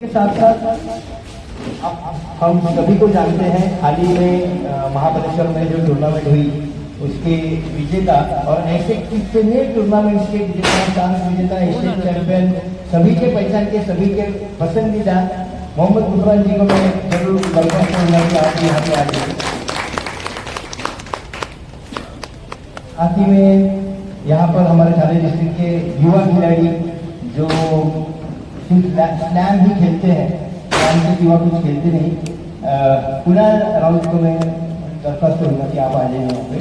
के साथ साथ हम सभी को जानते हैं हाल ही में महाबलेश्वर में जो टूर्नामेंट हुई उसके विजेता और ऐसे कितने टूर्नामेंट्स के विजेता, चांस विजेता, एशियन चैंपियन, सभी के पहचान के, सभी के पसंदीदा मोहम्मद गुफरान जी को मैं जरूर वेलकम करूँगा कि आप यहाँ पे आ जाइए। साथ ही में यहाँ पर हमारे झाले डिस्ट्रिक्ट के युवा खिलाड़ी जो स्लैम ही खेलते हैं, स्लैम के सिवा कुछ खेलते नहीं, पुनः राउत को मैं दरख्वास्त करूँगा कि आप आ जाइए यहाँ पे।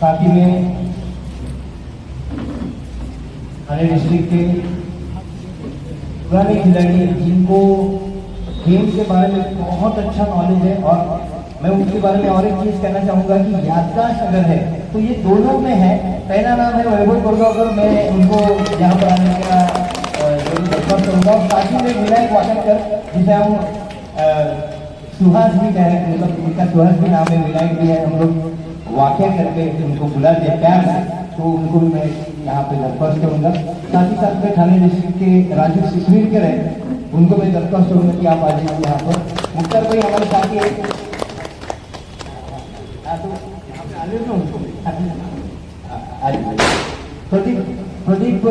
साथ ही में थाने डिस्ट्रिक्ट के पुराने खिलाड़ी जिनको गेम के बारे में बहुत अच्छा नॉलेज है, और मैं उनके बारे में और एक चीज कहना चाहूँगा कि याददाश्त अगर है तो ये दोनों में है। पहला नाम है वैभव कोरगावकर, मैं उनको यहाँ पर आने का जरूर दरख्वास्त करूँगा। और साथ ही में विनायक वाकणकर, जिसे हम सुहास भी कह रहे हैं, मतलब उनका सुहास भी नाम है, विनायक भी है, हम लोग वाक्य करके उनको बुलाते हैं प्यार से, तो उनको भी मैं यहाँ पे दरख्वास्त करूँगा। साथ ही साथ में थाने डिस्ट्रिक्ट के राजू सिसवीरकर है, उनको मैं दरख्वास्त करूँगा कि आप आ जाइए यहाँ पर। मुख्तार भाई हमारे साथ ही प्रदीप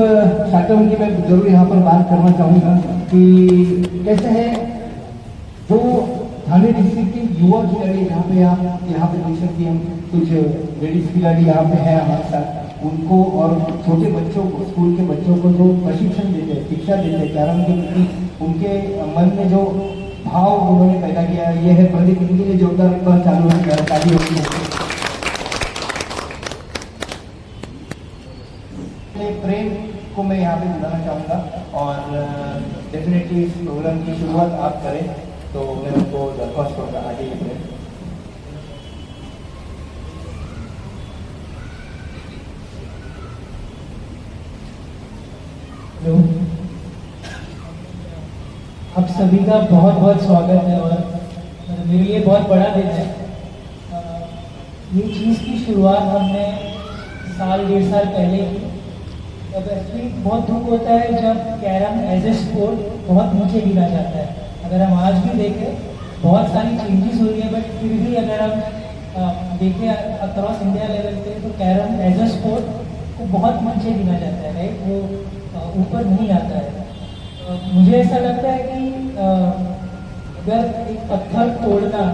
शाकम की मैं जरूर यहाँ पर बात करना चाहूँगा कि कैसे है जो थाने डिस्ट्रिक्ट के युवा खिलाड़ी यहाँ पे, आप यहाँ पे देख सकते हैं, कुछ लेडीज खिलाड़ी यहाँ पे है हमारे साथ, उनको और छोटे बच्चों को, स्कूल के बच्चों को जो प्रशिक्षण देते हैं, शिक्षा देते हैं कैरम के प्रति, उनके मन में जो भाव उन्होंने पैदा किया, ये है प्रदीप, इनके लिए जोरदार चालू है। प्रेम को मैं यहाँ पे बुलाना चाहूँगा और डेफिनेटली इस प्रोग्राम की शुरुआत आप करें, तो मैं उनको दरख्वास्त करूँगा आगे ही प्रेम। हेलो, आप सभी का बहुत बहुत स्वागत है और मेरे लिए बहुत बड़ा दिन है। ये चीज़ की शुरुआत हमने साल डेढ़ साल पहले की। अब एक्चुअली बहुत दुख होता है जब कैरम एज ए स्पोर्ट बहुत नीचे गिरा जाता है। अगर हम आज भी देखें बहुत सारी चेंजेस हुई है, बट फिर भी अगर हम देखें अक्रॉस इंडिया लेवल पे तो कैरम एज ए स्पोर्ट को बहुत नीचे गिरा जाता है, राइट, वो ऊपर नहीं आता है। मुझे ऐसा लगता है कि अगर एक पत्थर तोड़ना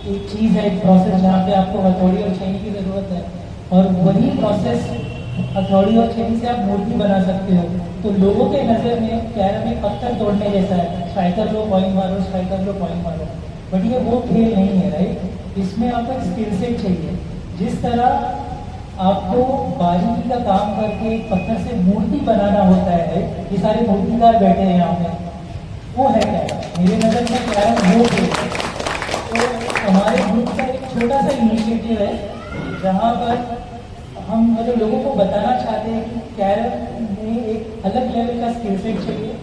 एक चीज़ है, एक प्रोसेस जहाँ पे आपको हथौड़ी और छेनी की ज़रूरत है, और वही प्रोसेस हथौड़ी और छेनी से आप मूर्ति बना सकते हो, तो लोगों के नज़र में कैरम एक पत्थर तोड़ने जैसा है, स्ट्राइकर लो पॉइंट मारो, स्ट्राइकर लो पॉइंट मारो, बट ये वो खेल नहीं है, राइट। इसमें आपको एक स्किल सेट चाहिए। जिस तरह आपको बारीकी का काम करके एक पत्थर से मूर्ति बनाना होता है, ये सारे मूर्तिकार बैठे हैं यहाँ पे, वो है कैरम। मेरे नज़र में कैरम वो खेल है। तो हमारे ग्रुप का एक छोटा सा इनिशिएटिव है जहाँ पर हम मतलब लोगों को बताना चाहते हैं कि कैरम में एक अलग लेवल का स्किल सेट चाहिए,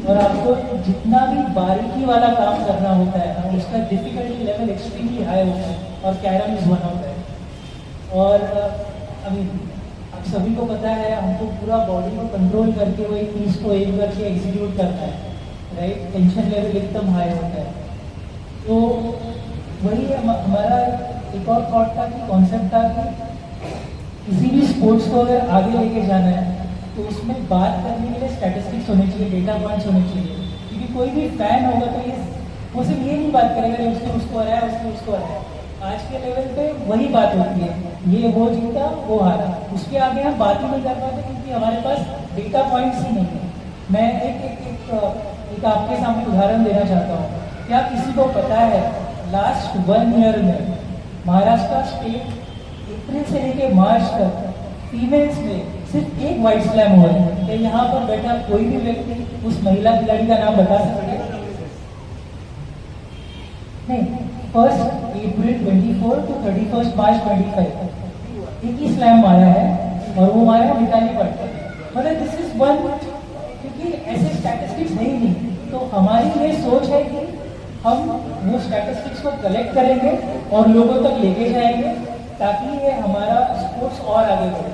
और आपको जितना भी बारीकी वाला काम करना होता है उसका डिफिकल्टी लेवल एक्सट्रीमली हाई होता है, और carrom is one of that. और अभी आप सभी को पता है, हमको पूरा बॉडी को कंट्रोल करके वही चीज़ को एक करके एग्जीक्यूट करना है, राइट। टेंशन लेवल एकदम हाई होता है। तो वही हमारा एक और थॉट था कि कॉन्सेप्ट था कि किसी भी स्पोर्ट्स को अगर आगे लेके जाना है तो उसमें बात करने के लिए स्टैटिस्टिक्स होने चाहिए, डेटा पॉइंट्स होने चाहिए, क्योंकि कोई भी फैन होगा तो ये वो सिर्फ ये नहीं बात करेगा कि उसने उसको हराया, उसने उसको हराया। आज के लेवल पे वही बात होती है, ये वो जीता वो हारा, उसके आगे हम बात ही नहीं कर पाते क्योंकि हमारे पास डेटा पॉइंट्स ही नहीं है। मैं एक आपके सामने उदाहरण देना चाहता हूँ। क्या किसी को पता है लास्ट 1 ईयर में महाराष्ट्र स्टेट अप्रैल से लेके मार्च तक फीमेल्स में सिर्फ एक वाइट स्लैम हुआ है? क्या यहाँ पर बैठा कोई भी व्यक्ति उस महिला खिलाड़ी का नाम बता सकते हैं? नहीं। 1 अप्रैल 24 to 31 मार्च 25 एक ही स्लैम मारा है, और वो मारा है मिताली पटकर। मतलब दिस इज वन, क्योंकि ऐसे स्टैटिस्टिक्स नहीं। तो हमारी ये सोच है कि हम वो स्टैटिस्टिक्स को कलेक्ट करेंगे और लोगों तक लेके जाएंगे, ताकि ये हमारा स्पोर्ट्स और आगे बढ़े।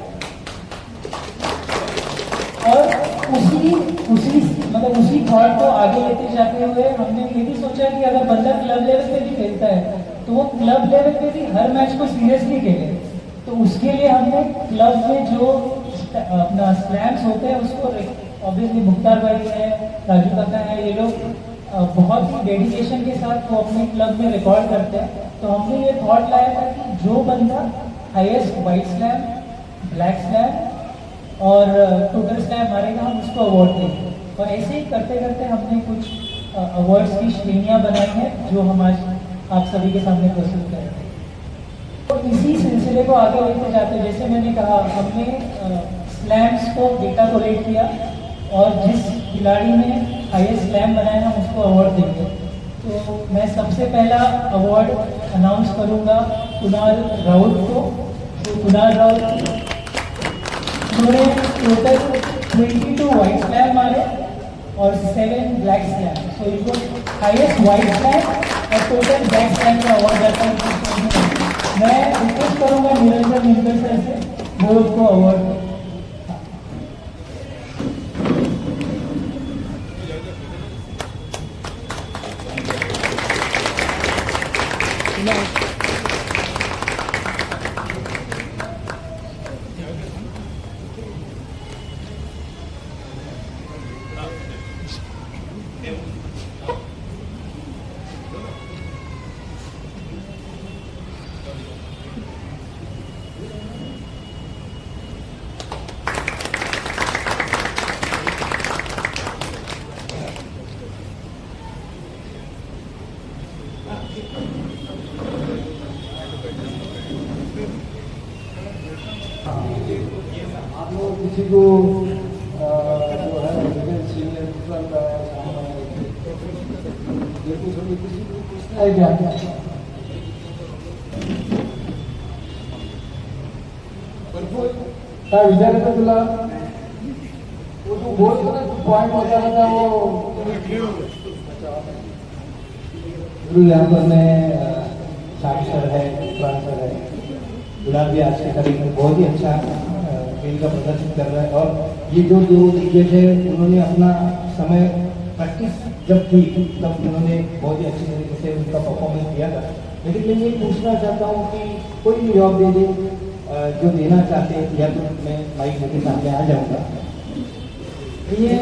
और उसी थॉट को आगे लेते जाते हुए हमने ये भी सोचा कि अगर बंदा क्लब लेवल पे भी खेलता है तो वो क्लब लेवल पे भी हर मैच को सीरियसली खेले। तो उसके लिए हमने क्लब में जो अपना स्लैम्स होते हैं उसको ऑब्वियसली मुख्तार भाई है, राजू काका है, ये लोग बहुत ही डेडिकेशन के साथ वो अपने क्लब में रिकॉर्ड करते हैं। तो हमने ये थॉट लाया था कि जो बंदा highest white slam, black slam और टोटल स्लैम मारेगा हम उसको अवार्ड देंगे। और ऐसे ही करते करते हमने कुछ अवार्ड्स की श्रेणियाँ बनाई हैं जो हम आज आप सभी के सामने प्रस्तुत कर रहे हैं। तो इसी सिलसिले को आगे लेते जाते, जैसे मैंने कहा, हमने स्लैम्स को डेटा कलेक्ट किया और जिस खिलाड़ी ने हाईएस्ट स्लैम बनाया हम उसको अवार्ड देंगे। तो मैं सबसे पहला अवार्ड अनाउंस करूंगा कुणाल राउत को। तो कुणाल राउत, उन्होंने टोटल 22 वाइट स्लैम मारे और 7 ब्लैक स्लैम। सो इनको हाईएस्ट वाइट स्लैम और टोटल ब्लैक स्लैम का अवार्ड जाता है। मैं रिक्वेस्ट करूंगा निरंजन मिंकर सर से वो उसको अवार्ड दें। आप लोग किसी को जो है सीनियर ये कुछ किसी को पूछना है क्या? काय विचार कर तुला वो तू बोल ना तू पॉइंट बता था वो गुरु। यहाँ पर मैं साक्षर है, ट्रांसफर है, गुलाब भी आज के तारीख में बहुत ही अच्छा खेल का प्रदर्शन कर रहा है। और ये जो दो दिग्गज है उन्होंने अपना समय प्रैक्टिस जब की तब उन्होंने बहुत ही अच्छी तरीके से उनका परफॉर्मेंस दिया था। लेकिन मैं ये पूछना चाहता हूँ कि कोई भी जवाब दे दे जो देना चाहते हैं, या तो मैं माइक लेके सामने आ जाऊँगा। ये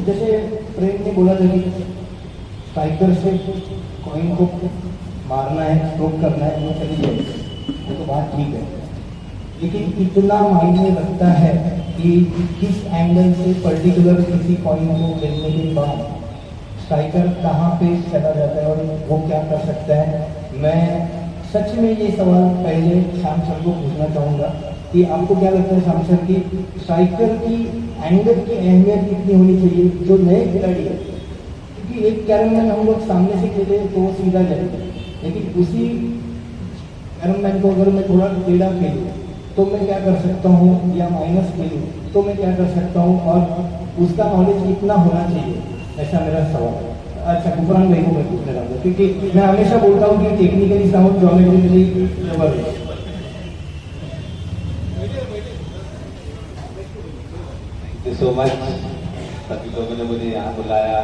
जैसे प्रेम ने बोला था कि स्ट्राइकर से कॉइन को मारना है, स्ट्रोक करना है, वो चली जाएगी, वो तो बात ठीक है। लेकिन इतना मायने रखता है कि किस एंगल से पर्टिकुलर किसी कॉइन को खेलने के बाद स्ट्राइकर कहाँ पे चला जाता है और वो क्या कर सकता है। मैं सच में ये सवाल पहले श्याम सर को पूछना चाहूँगा कि आपको क्या लगता है श्याम सर की स्ट्राइकर की एंगल की अहमियत कितनी होनी चाहिए जो नए खिलाड़ी है? क्योंकि एक कैरम मैन हम लोग सामने से खेले तो वो सीधा जाएगा, लेकिन उसी कैरम मैन को अगर मैं थोड़ा टेढ़ा खेलूँ तो मैं क्या कर सकता हूँ, या माइनस खेलूँ तो मैं क्या कर सकता हूँ, और उसका नॉलेज कितना होना चाहिए, ऐसा मेरा सवाल है। अच्छा, गुफरान भाई को मैं पूछना चाहूँगा क्योंकि मैं हमेशा बोलता हूँ कि टेक्निकली साउंड ज्योमेट्रिकली जबरदस्त। थैंक यू सो मच सभी लोगों ने मुझे यहाँ बुलाया।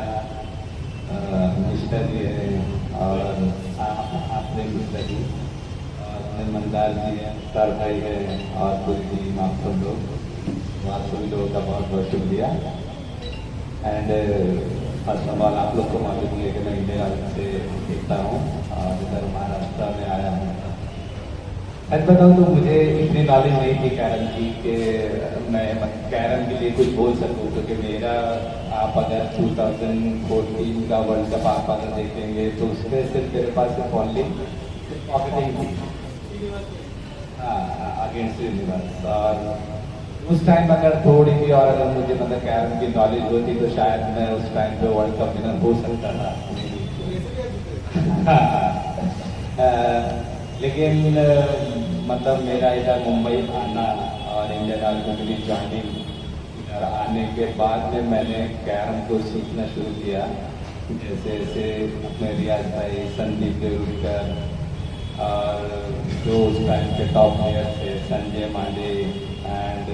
मिस्टर जी है और आपने मिस्टर जी और मंदार जी है, सर भाई है और पूरी टीम, आप सब लोग, आप सभी लोगों का बहुत बहुत शुक्रिया। एंड फर्स्ट ऑफ ऑल आप लोग को मालूम है कि मैं इंडिया से सीखता हूँ और इधर महाराष्ट्र में आया हूँ। सच बताऊँ तो मुझे इतनी नॉलेज नहीं थी कैरम की कि मैं कैरम के लिए कुछ बोल सकूँ, क्योंकि मेरा आप अगर 2014 का वर्ल्ड कप आप अगर देखेंगे तो उसमें सिर्फ मेरे पास सिर्फ ओनली पॉकेटिंग थी अगेंस्ट यूनिवर्स। और उस टाइम अगर थोड़ी सी और अगर मुझे मतलब कैरम की नॉलेज होती तो शायद मैं उस टाइम पे वर्ल्ड कप विनर हो सकता था। लेकिन मतलब मेरा इधर मुंबई आना और इंडियन आर्मी के लिए ज्वाइनिंग, इधर आने के बाद में मैंने कैरम को सीखना शुरू किया। जैसे जैसे अपने रियाज भाई, संदीप देवरुलकर, और जो उस टाइम के टॉप प्लेयर थे संजय मांडे एंड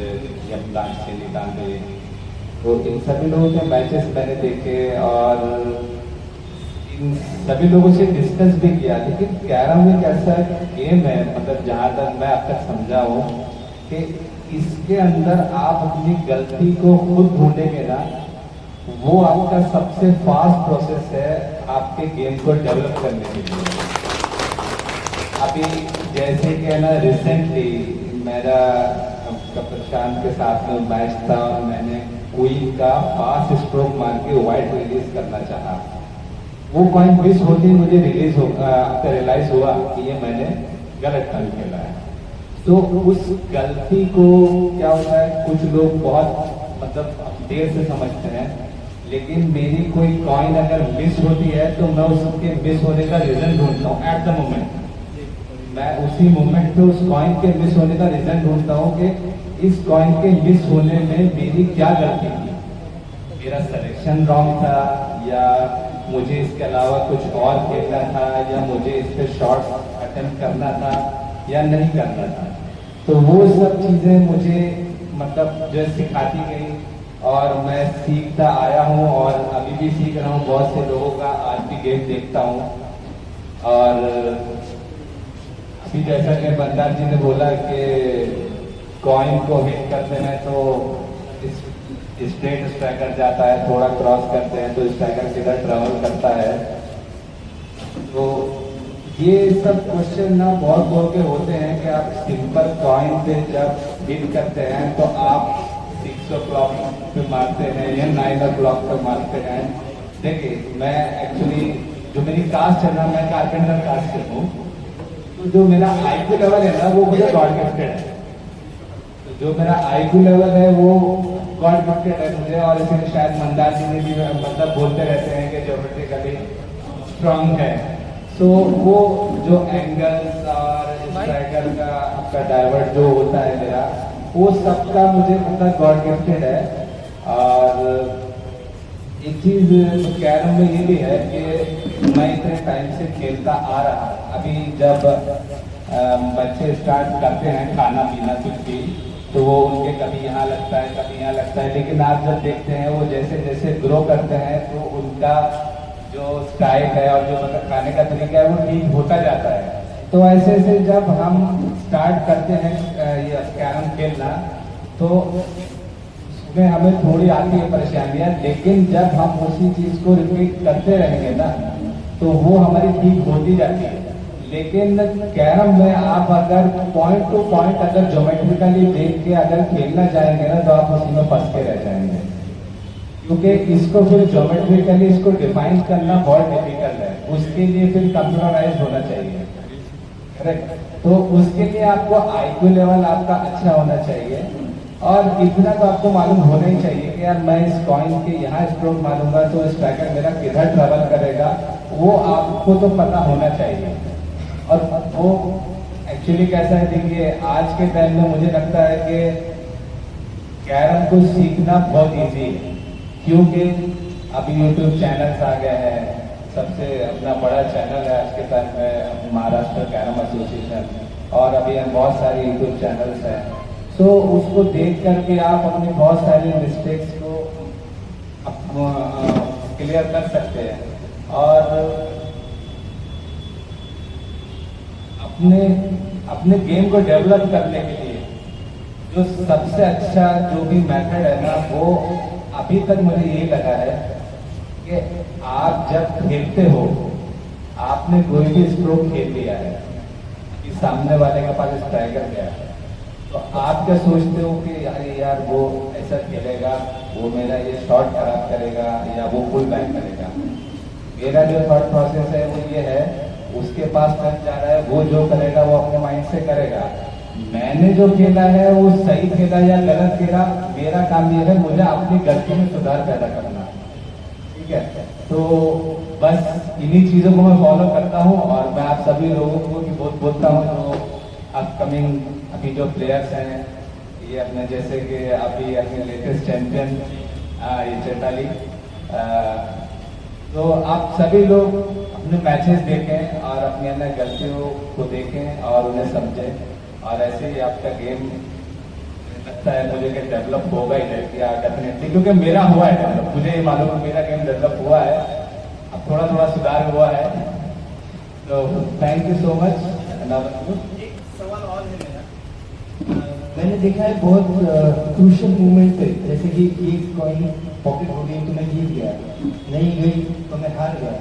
यमराज निकांडे, तो इन सभी लोगों के मैचेस मैंने देखे और इन सभी लोगों से डिस्कस भी किया। लेकिन कैरम एक ऐसा गेम है, मतलब जहाँ तक मैं अब तक समझा हूँ कि इसके अंदर आप अपनी गलती को खुद ढूंढेंगे ना, वो आपका सबसे फास्ट प्रोसेस है आपके गेम को डेवलप करने के लिए। अभी जैसे कि ना रिसेंटली मेरा प्रशांत के साथ में मैच था और मैंने क्वीन का फास्ट स्ट्रोक मार के वाइट रिलीज करना चाहा। वो कॉइन मिस होते ही मुझे रियलाइज हुआ कि ये मैंने गलत ढंग खेला है। तो उस गलती को क्या होता है, कुछ लोग बहुत मतलब देर से समझते हैं, लेकिन मेरी कोई कॉइन अगर मिस होती है तो मैं उसके मिस होने का रीजन ढूंढता हूँ एट द मोमेंट। मैं उसी मोमेंट पे उस कॉइन के मिस होने का रीजन ढूंढता हूँ कि इस कॉइन के मिस होने में मेरी क्या गलती थी, मेरा सिलेक्शन रॉन्ग था या मुझे इसके अलावा कुछ और खेलना था या मुझे इस पे शॉट्स अटेम्प्ट करना था या नहीं करना था। तो वो सब चीज़ें मुझे मतलब जो सिखाती गई और मैं सीखता आया हूँ और अभी भी सीख रहा हूँ। बहुत से लोगों का आज भी गेम देखता हूँ और अभी जैसा कि बंदार जी ने बोला कि कॉइन को हिट करते हैं तो स्ट्रेट स्ट्राइकर जाता है, थोड़ा क्रॉस करते हैं तो स्ट्राइकर किधर ट्रेवल करता है। तो ये सब क्वेश्चन ना बहुत के होते हैं कि आप सिंपल कॉइन पे जब हिट करते हैं तो आप 6 o'clock पे मारते हैं या 9 o'clock पे मारते हैं। देखिए मैं एक्चुअली जो मेरी कास्ट है ना, मैं कारपेंटर कास्ट से हूँ, तो जो मेरा IQ लेवल है ना वो मुझे गॉड गिफ्टेड है। तो जो मेरा IQ लेवल है वो गॉड गिफ्टेड है मुझे, और इसलिए शायद मंदार जी ने भी मतलब बोलते रहते हैं कि ज्योमेट्रिकली स्ट्रांग है। तो वो जो एंगल्स और स्ट्राइकर का आपका डाइवर्ट जो होता है मेरा, वो सबका मुझे मतलब गॉड गिफ्टेड है। और एक चीज कैरम में ये भी है कि मैं इतने टाइम से खेलता आ रहा। अभी जब बच्चे स्टार्ट करते हैं खाना पीना कुछ भी, तो वो उनके कभी यहाँ लगता है कभी यहाँ लगता है, लेकिन आप जब देखते हैं वो जैसे जैसे ग्रो करते हैं तो उनका जो स्टाइल है और जो मतलब खाने का तरीका है वो ठीक होता जाता है। तो ऐसे ऐसे जब हम स्टार्ट करते हैं ये कैरम खेलना, तो उसमें हमें थोड़ी आती है परेशानियां, लेकिन जब हम उसी चीज को रिपीट करते रहेंगे ना तो वो हमारी ठीक होती जाती है। लेकिन कैरम में आप अगर पॉइंट टू पॉइंट अगर ज्योमेट्रिकली देख के अगर खेलना चाहेंगे ना तो आप उसी में फंस के रह जाएंगे, क्योंकि इसको फिर ज्योमेट्रिकली इसको डिफाइन करना बहुत डिफिकल्ट है। उसके लिए फिर कंप्यूटराइज होना चाहिए, करेक्ट। तो उसके लिए आपको IQ लेवल आपका अच्छा होना चाहिए, और इतना तो आपको मालूम होना ही चाहिए कि यार मैं इस कॉइन के यहाँ स्ट्रोक मारूंगा तो स्ट्राइकर मेरा किधर ट्रेवल करेगा, वो आपको तो पता होना चाहिए। और वो एक्चुअली कैसा है, देखिए आज के टाइम में मुझे लगता है कि कैरम को सीखना बहुत इजी है, क्योंकि अभी YouTube चैनल्स आ गए हैं। सबसे अपना बड़ा चैनल है आज के टाइम में महाराष्ट्र कैरम एसोसिएशन, और अभी बहुत सारे YouTube चैनल्स हैं। तो उसको देख करके आप अपनी बहुत सारी मिस्टेक्स को क्लियर कर सकते हैं, और अपने गेम को डेवलप करने के लिए जो सबसे अच्छा जो भी मेथड है ना, वो अभी तक मुझे यही लगा है कि आप जब खेलते हो, आपने कोई भी स्ट्रोक खेल लिया है कि सामने वाले के पास स्ट्राइकर गया है, तो आप क्या सोचते हो कि अरे यार वो ऐसा खेलेगा, वो मेरा ये शॉट खराब करेगा या वो फुल बैक करेगा। मेरा जो थॉट प्रोसेस है वो ये है, उसके पास टच जा रहा है, वो जो करेगा वो अपने माइंड से करेगा। मैंने जो खेला है वो सही खेला या गलत खेला, मेरा काम ये है मुझे अपनी गलती में सुधार पैदा करना, ठीक है। तो बस इन्हीं चीज़ों को मैं फॉलो करता हूँ, और मैं आप सभी लोगों को भी बहुत बोलता हूँ जो अपकमिंग अभी जो प्लेयर्स हैं, ये अपने जैसे कि अभी अपने लेटेस्ट चैंपियन ये चैताली, तो आप सभी लोग अपने मैचेस देखें और अपनी अन्य गलतियों को देखें और उन्हें समझें और ऐसे ही आपका गेम लगता है मुझे कि डेवलप होगा ही है क्या डेफिनेटली, क्योंकि मेरा हुआ है डेवलप, मुझे ये मालूम है मेरा गेम डेवलप हुआ है, अब थोड़ा थोड़ा सुधार हुआ है। तो थैंक यू सो मच। एक सवाल और है मेरा। मैंने देखा है बहुत क्रूशियल मूवमेंट पे, जैसे कि एक कॉइन पॉकेट हो गई तो मैं जीत गया, नहीं गई तो मैं हार गया।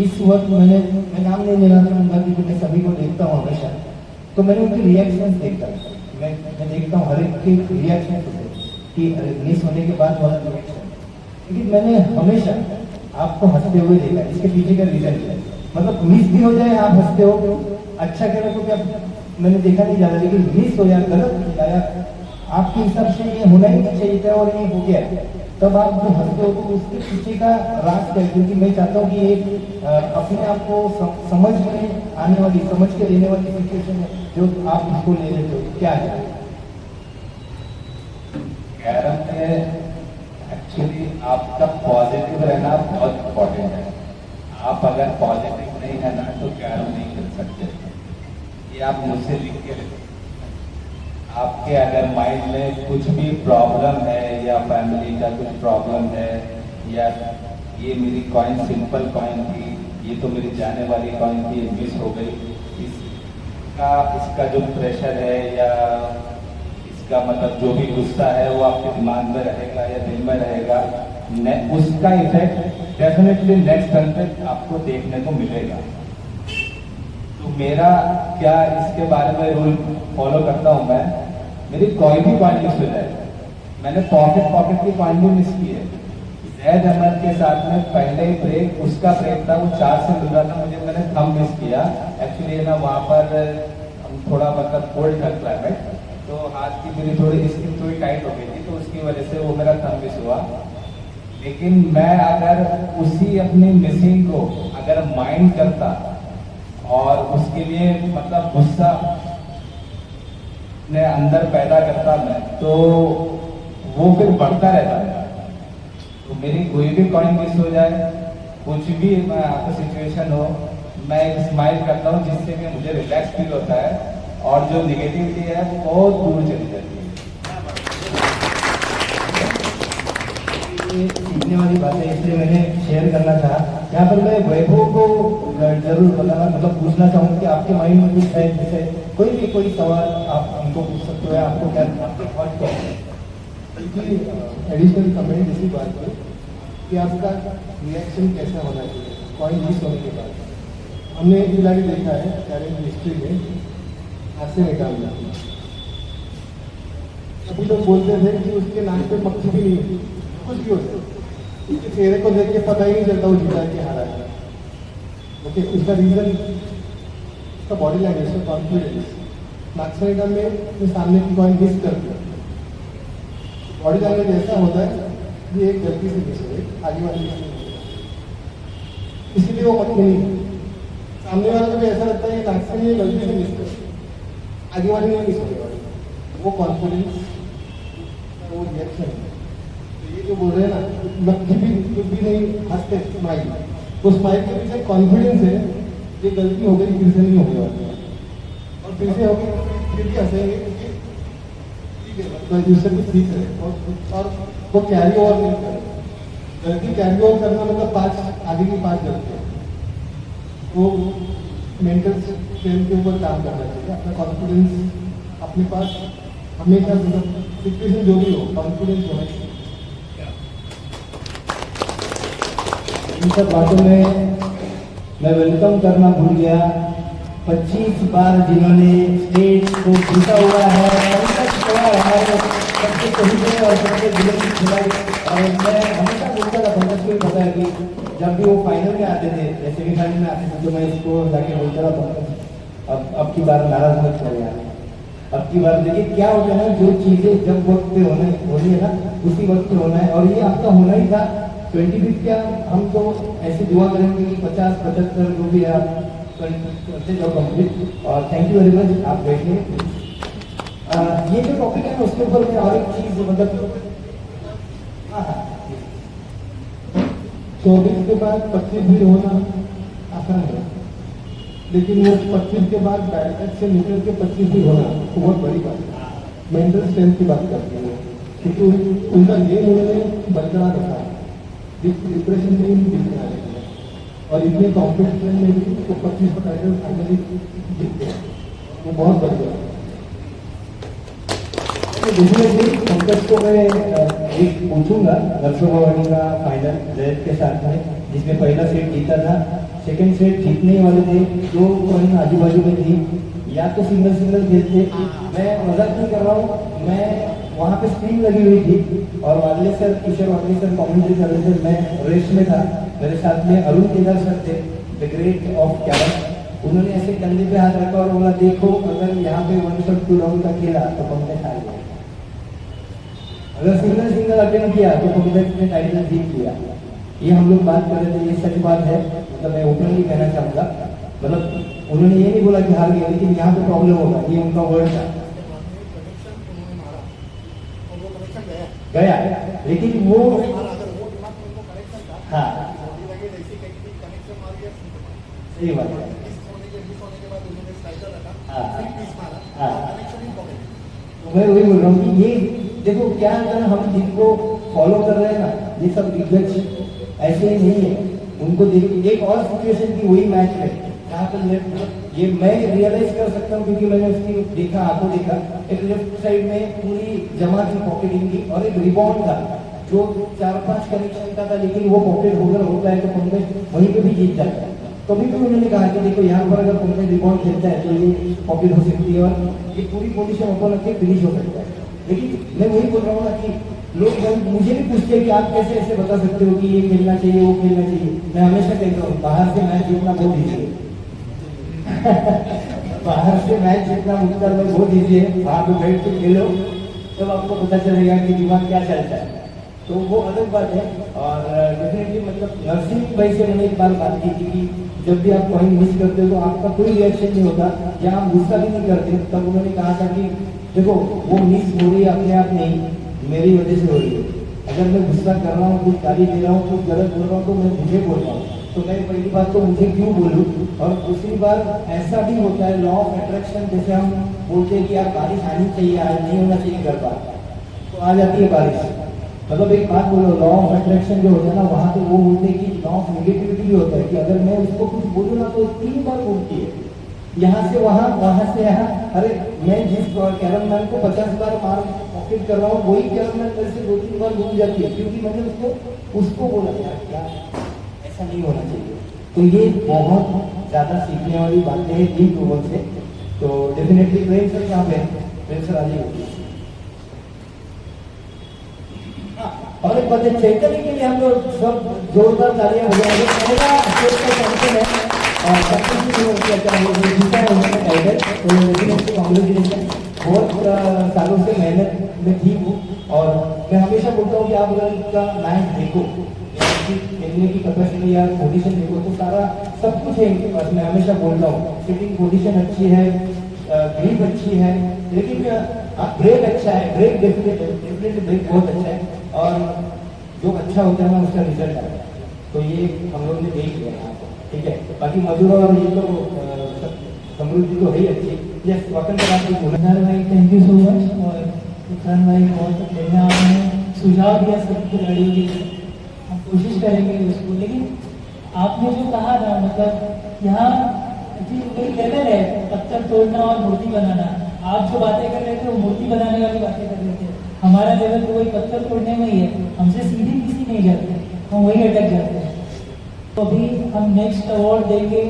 इस वक्त मैं नाम नहीं लेना चाहूँगा क्योंकि मैं सभी को देखता हूँ हमेशा, तो मैंने उनके रिएक्शन देखता हूँ, मैं देखता हूँ हर एक के रिएक्शन कि मिस होने के बाद वाला रिएक्शन, लेकिन मैंने हमेशा आपको हंसते हुए देखा। इसके पीछे का रीजन क्या है? मतलब मिस भी हो जाए आप हंसते हो, अच्छा करो तो क्या मैंने देखा नहीं ज़्यादा, लेकिन मिस हो या गलत हो जाए आपके हिसाब से ये होना ही नहीं चाहिए था और ये हो गया, तब आप जो हंसते हो तो उसके पीछे का राज क्या है? क्योंकि मैं चाहता हूँ कि एक अपने आप को समझ में आने वाली, समझ के लेने वाली सिचुएशन है जो आप इसको ले लेते हो, क्या है? कैरम में एक्चुअली आपका पॉजिटिव रहना बहुत इम्पोर्टेंट है। आप अगर पॉजिटिव नहीं है ना तो कैरम नहीं खेल सकते। ये आप मुझसे लिख के ले, आपके अगर माइंड में कुछ भी प्रॉब्लम है या फैमिली का कुछ प्रॉब्लम है या ये मेरी कॉइन सिंपल कॉइन थी, ये तो मेरी जाने वाली कॉइन थी, मिस हो गई, इसका जो प्रेशर है या इसका मतलब जो भी गुस्सा है वो आपके दिमाग में रहेगा या दिल में रहेगा, उसका इफेक्ट डेफिनेटली नेक्स्ट टर्न पे आपको देखने को मिलेगा। तो मेरा क्या इसके बारे में रूल फॉलो करता हूँ मैं, मेरी कोई भी कॉइन मिस हो जाए, मैंने पॉकेट की कॉइन भी मिस की है। जैद अहमद के साथ में पहले ही ब्रेक, उसका ब्रेक था वो 4 से मिल रहा था मुझे, मैंने थंब मिस किया। एक्चुअली ना वहाँ पर थोड़ा मतलब कोल्ड था क्लाइमेट, तो हाथ की मेरी थोड़ी स्किन थोड़ी टाइट हो गई थी, तो उसकी वजह से वो मेरा थंब मिस हुआ। लेकिन मैं अगर उसी अपनी मिसिंग को अगर माइंड करता और उसके लिए मतलब गुस्सा अपने अंदर पैदा करता मैं, तो वो फिर बढ़ता रहता है। तो मेरी कोई भी कॉइन मिस हो जाए, कुछ भी मैं आपका सिचुएशन हो, मैं एक स्माइल करता हूँ जिससे कि मुझे रिलैक्स फील होता है और जो निगेटिविटी है वो बहुत दूर चली जाती है। ये सीखने वाली बात है, इसलिए मैंने शेयर करना चाहा। यहाँ पर मैं वैभव को जरूर बताना मतलब पूछना चाहूँगा कि आपके माइंड में कुछ है, जैसे कोई सवाल आप उनको पूछ सकते हो, आपको क्या आपके थॉट क्या है? एडिशनल कमेंट इसी बात पर कि आपका रिएक्शन कैसा होना चाहिए कॉइन मिस होने के बाद। हमने एक खिलाड़ी देखा है कैरम हिस्ट्री में हाथ से निकालना, सभी लोग बोलते थे कि उसके नाक पे मक्खी भी नहीं होती, कुछ भी होता है, उसके चेहरे को देख के पता ही नहीं चलता वो जीता के हारा है। ओके, उसका रीजन उसका बॉडी लैंग्वेज, उसका कॉन्फिडेंस। नाक से निकालने सामने की कॉइन मिस कर दिया, बॉडी लैंग्वेज ऐसा होता है कि एक गलती से मिस हो गई, आगे वाली मिस नहीं होगी, इसीलिए वो मक्खी नहीं। सामने वाले को भी ऐसा लगता है कि नाक से ये गलती से मिस कर, आगे वाले नहीं मिस होगी, वो कॉन्फिडेंस, वो रिएक्शन है। तो ये जो बोल रहे हैं ना, मक्खी भी कुछ भी नहीं, हंसते स्माइल, तो स्माइल के पीछे कॉन्फिडेंस है, ये गलती हो गई फिर से नहीं होगी और फिर से होगी, फिर भी हंसेंगे क्योंकि तो दूसरे को सीख रहे और वो कैरी ओवर नहीं कर रहे। गलती कैरी ओवर करना मतलब 5 आगे की 5 गलती है, वो मेंटल स्ट्रेंथ के ऊपर काम करना चाहिए। अपना कॉन्फिडेंस अपने पास हमेशा, मतलब सिचुएशन जो भी हो, कॉन्फिडेंस होना चाहिए। इन सब बातों में मैं वेलकम करना भूल गया 25 बार जिन्होंने स्टेज को जीता हुआ है, हमारे सबसे करीबी और सबसे दिलों की खिलाई। और मैं हमेशा बोलता था, पंकज को पता है कि जब भी वो फाइनल में आते थे या सेमीफाइनल में आते थे तो मैं इसको जाके बोलता था, पंकज अब की बार नाराज मत कर यार, अब की बार देखिए क्या होता है ना, जो चीज़ें जब वक्त पे होनी है ना उसी वक्त पे होना है, और ये आपका होना ही था। 25 क्या हम तो ऐसी दुआ करेंगे कि 50-75 जो भी है आप करते जाओ कंप्लीट। और थैंक यू वेरी मच, आप बैठिए। ये जो टॉपिक है ना उसके ऊपर मैं और एक चीज़ मतलब 24 के बाद 25 भी होना आसान है, लेकिन वो 25 के बाद बैठक से निकल के 25 भी होना तो बहुत बड़ी बात है। मेंटल स्ट्रेंथ की बात करती है, क्योंकि उनका गेम उन्होंने बरकरार रखा है, डिप्रेशन में ही दिखना है, और इतने कॉम्पिटिशन में भी तो 25 का टाइटल फाइनली जीतते हैं, वो बहुत बढ़िया है। डेफिनेटली पंकज को मैं एक पूछूंगा नरसों भवानी का फाइनल रेड के साथ में, जिसमें पहला सेट जीता था, सेकंड सेट जीतने वाले थे, जो पॉइंट आजू बाजू में थी, या तो सिंगल सिंगल खेलते। मैं मजाक नहीं कर रहा हूँ, मैं वहाँ पे स्क्रीन लगी हुई थी और वादले सर, किशोर वादले सर कॉमेंट्री कर रहे थे, मैं रेस में था, मेरे साथ में अरुण केदार सर थे, द ग्रेट ऑफ कैरम। उन्होंने ऐसे कंधे पे हाथ रखा और बोला, देखो अगर यहाँ पे 1 शॉट 2 राउंड का खेला तो पंकज हार गया, अगर सिंगल सिंगल अटेंड किया तो पंकज ने टाइटल जीत लिया। ये हम लोग बात कर रहे थे, ये सच बात है, मतलब मैं ओपनली कहना चाहूँगा, मतलब उन्होंने ये नहीं बोला कि हार गया, लेकिन यहाँ पे प्रॉब्लम होगा, ये उनका वर्ड था, गया, लेकिन वो हाँ सही बात है, मैं वही बोल रहा हूँ कि ये देखो क्या अगर हम जिनको फॉलो कर रहे हैं ना, ये सब दिग्गज ऐसे ही नहीं है, उनको देखिए एक और सिचुएशन थी वही मैच में जहाँ पर ये मैं रियलाइज कर सकता हूँ क्योंकि मैंने उसकी देखा, आंखों देखा, एक लेफ्ट साइड में पूरी जमा थी पॉकेटिंग की और एक रिबाउंड था जो 4-5 कनेक्शन का था, लेकिन वो पॉकेट होल्डर होता है तो पंकज वहीं पे भी जीत जाता है। कभी भी उन्होंने कहा कि देखो यहाँ पर अगर पंकज रिबाउंड खेलता है तो ये पॉकेट हो सकती है और ये पूरी पोजीशन ओपन रख के फिनिश हो सकता है। लेकिन मैं वही बोल रहा हूँ ना कि लोग मुझे भी पूछते हैं कि आप कैसे ऐसे बता सकते हो कि ये खेलना चाहिए वो खेलना चाहिए। मैं हमेशा कहता हूँ बाहर से मैच जीतना बहुत ईजी है बाहर से मैच जीतना मुझकर में बहुत ईजी है, वहाँ पे बैठ के खेलो तब आपको पता चलेगा कि दिमाग क्या चलता है, तो वो अलग बात है। और डेफिनेटली मतलब नरसिंह भाई से मैंने एक बार बात की थी कि जब भी आप पॉइंट मिस करते हो तो आपका कोई रिएक्शन नहीं होता या आप गुस्सा भी नहीं करते, तब उन्होंने कहा था कि देखो वो मिस हो रही है अपने आप नहीं, मेरी वजह से हो रही है। अगर मैं गुस्सा कर रहा हूँ, कुछ गाली दे रहा हूँ, कुछ गलत बोल रहा हूँ तो मैं मुझे बोल रहा हूँ, तो मैं पहली बात तो मुझे क्यों बोलूँ, और दूसरी बार ऐसा भी होता है लॉ ऑफ अट्रैक्शन, जैसे हम बोलते हैं कि यार बारिश आनी चाहिए, आज नहीं होना चाहिए घर पर, तो आ जाती है बारिश। मतलब एक बात बोलो, लॉ ऑफ अट्रैक्शन जो होता है ना, वहाँ पे वो बोलते हैं कि लॉ ऑफ नेगेटिविटी भी होता है कि अगर मैं उसको कुछ बोलूँ ना तो 3 बार बोलती है, यहाँ से वहाँ, वहाँ से यहाँ। अरे मैं जिस कैरम मैन को 50 बार मार पॉकेट कर रहा हूँ, वही कैरम मैन मेरे से 2-3 बार भूल जाती है क्योंकि मैंने उसको बोला यार क्या ऐसा नहीं होना चाहिए। तो ये बहुत ज़्यादा सीखने वाली बातें हैं इन लोगों से। तो डेफिनेटली प्रेम सर यहाँ पे, प्रेम सर आ जाइए। और एक बात चैतन्य के लिए हम लोग सब जोरदार तालियां हो गए। पहला स्टेज का फंक्शन है और जीता है उन्होंने टाइटल, तो डेफिनेटली कांग्रेचुलेशन। बहुत सालों से मेहनत में थी वो, और मैं हमेशा बोलता हूँ कि आप अगर इनका मैच देखो, खेलने की कैपेसिटी या पोजीशन देखो तो सारा सब कुछ है इनके पास। मैं हमेशा बोलता हूँ सिटिंग पोजीशन अच्छी है, ग्रिप अच्छी है, लेकिन ब्रेक अच्छा है, ब्रेक डेफिनेटली ब्रेक बहुत अच्छा है, और जो अच्छा होता है ना उसका रिजल्ट आता है। तो ये हम लोग ने देख लिया यहाँ पर, ठीक है। बाकी मधुर और ये तो समृद्धि तो है ही अच्छी। यस वकन का बात बोला भाई, थैंक यू सो मच। और इमरान भाई बहुत बढ़िया आपने सुझाव दिया सब खिलाड़ियों के लिए, हम कोशिश करेंगे उसको। लेकिन आपने जो कहा ना, मतलब यहाँ कहते हैं पत्थर तोड़ना और मूर्ति बनाना, आप जो बातें कर रहे थे वो मूर्ति बनाने वाली बातें कर रहे थे। हमारा लेवल तो वही पत्थर तोड़ने में ही है, हमसे सीधे किसी नहीं जाते, हम वही अटक जाते हैं। तो अभी हम नेक्स्ट अवार्ड देंगे,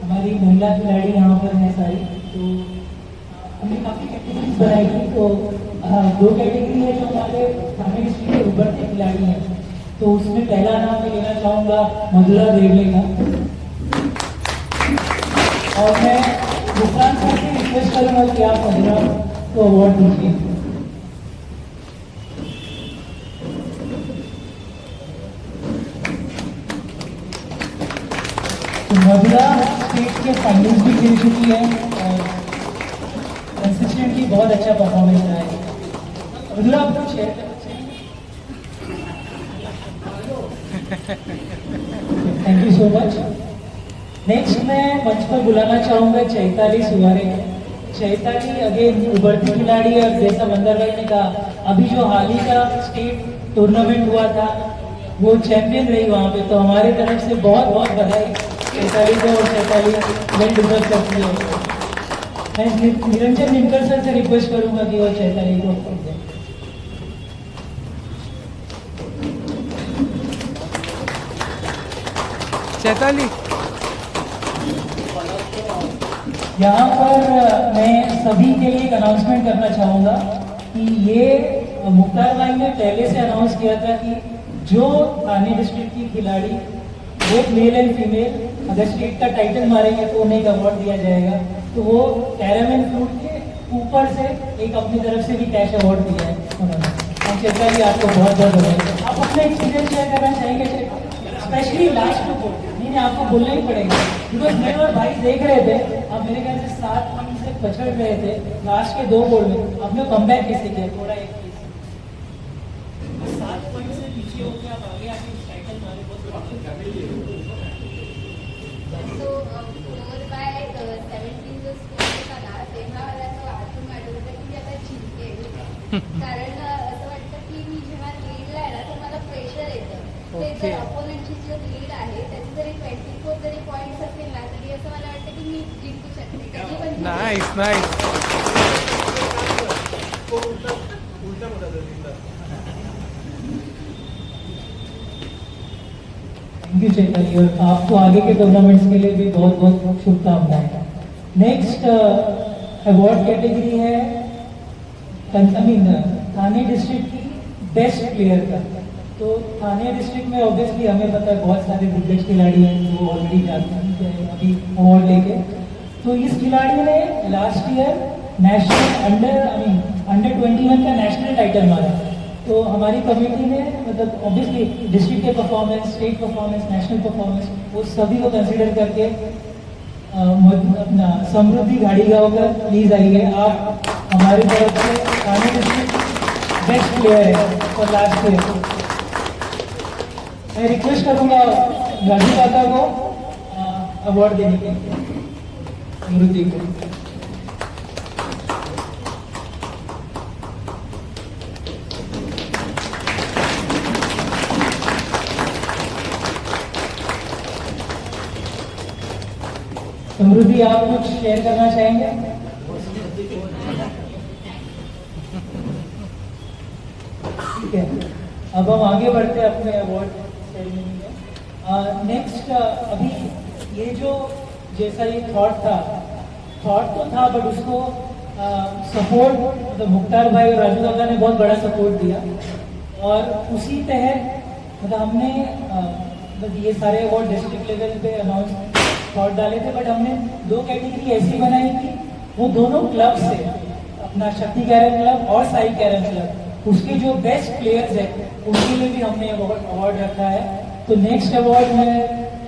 हमारी महिला खिलाड़ी यहाँ पर है सारी, तो हमने काफ़ी कैटेगरीज बनाई थी। तो 2 कैटेगरी है जो हमारे थाने डिस्ट्रिक्ट के उभरते खिलाड़ी हैं, तो उसमें पहला नाम मैं लेना चाहूँगा मधुरा देवले का। और मैं विक्रांत सर से रिक्वेस्ट करूँगा कि आप मधुरा को अवार्ड दीजिए। मधुरा स्टेट के फाइनल्स भी खेल चुकी है और कंसिस्टेंटली बहुत अच्छा परफॉर्मेंस रहा है। मधुरा आप कुछ शेयर करना चाहिए? So much. नेक्स्ट मैं मंच पर बुलाना चाहूँगा चैताली सुवारे। चैताली अगेन उभरती खिलाड़ी है, और जैसा मंदर भाई ने कहा, अभी जो हाल ही का स्टेट टूर्नामेंट हुआ था वो चैंपियन रही वहाँ पे, तो हमारे तरफ से बहुत बहुत बधाई चैताली को, और चैताली वेल डिजर्व करती है। मैं निरंजन निमकर सर से रिक्वेस्ट करूंगा कि वो चैताली को दें। चैताली यहाँ पर मैं सभी के लिए एक अनाउंसमेंट करना चाहूँगा कि ये मुख्तार भाई ने पहले से अनाउंस किया था कि जो थाने डिस्ट्रिक्ट की खिलाड़ी वो मेल एंड फीमेल अगर स्टेट का टाइटल मारेंगे तो उन्हें एक अवार्ड दिया जाएगा। तो वो कैरामल फ्रूट के ऊपर से एक अपनी तरफ से भी कैश अवार्ड दिया है उन्होंने। चैताली आपको बहुत बहुत बधाई। आप अपना एक्सपीरियंस शेयर करना चाहेंगे स्पेशली लास्ट को? नहीं, आपको बोलना ही पड़ेगा, बिकॉज मैं और भाई देख रहे थे, आप मेरे ख्याल से 7 पॉइंट से पछड़ रहे थे लास्ट के 2 बोल में, आपने कमबैक कैसे किया? थोड़ा एक 7 पॉइंट से पीछे हो गया, आप आगे आके टाइटल मारे, बहुत So, 4 by 17 जो स्कोर होता ना, तेव्हा मला असं वाटून वाटत होतं की मी आता जिंकेल. कारण असं वाटतं की मी जेव्हा लीडला आहे ना, तर मला प्रेशर येतं. ते जर अपोनंटची जो लीड आहे त्याचे जरी 24 जरी पॉईंट्स असतील ना, तरी असं मला वाटतं की मी जिंकू शकते. कधी पण जिंकू nice nice. Thank you Chaitali, और आपको आगे के टूर्नामेंट्स के लिए भी बहुत बहुत शुभकामनाएं। नेक्स्ट अवार्ड कैटेगरी है थाने डिस्ट्रिक्ट की बेस्ट प्लेयर का। तो थाने डिस्ट्रिक्ट में ऑब्वियसली हमें पता है बहुत सारे दिग्गज खिलाड़ी हैं जो ऑलरेडी जाते हैं अभी अवार्ड लेके। तो इस खिलाड़ी ने लास्ट ईयर नेशनल अंडर 21 का नेशनल टाइटल मारा। तो हमारी कमेटी ने मतलब ऑब्वियसली डिस्ट्रिक्ट के performance, state performance, national performance, वो सभी को कंसिडर करके अपना समृद्धि घाड़ीगांव का प्लीज आइए। आप हमारी तरफ से थाने डिस्ट्रिक्ट बेस्ट प्लेयर है फॉर लास्ट ईयर। मैं रिक्वेस्ट करूंगा राजू काका को अवार्ड देने के लिए, समृद्धि को। समृद्धि, आप कुछ शेयर करना चाहेंगे? ठीक है, अब हम आगे बढ़ते हैं अपने अवार्ड सेरेमनी में। नेक्स्ट अभी ये जो जैसा ये थॉट तो था बट उसको सपोर्ट मतलब मुख्तार भाई और राजू काका ने बहुत बड़ा सपोर्ट दिया, और उसी तहत मतलब हमने मतलब ये सारे अवार्ड डिस्ट्रिक्ट लेवल पे अनाउंस थॉट डाले थे, बट हमने 2 कैटेगरी ऐसी बनाई कि वो दोनों क्लब से, अपना शक्ति कैरम क्लब और साई कैरम क्लब, उसके जो बेस्ट प्लेयर्स हैं उनके लिए भी हमने अवार्ड रखा है। तो नेक्स्ट अवार्ड मैं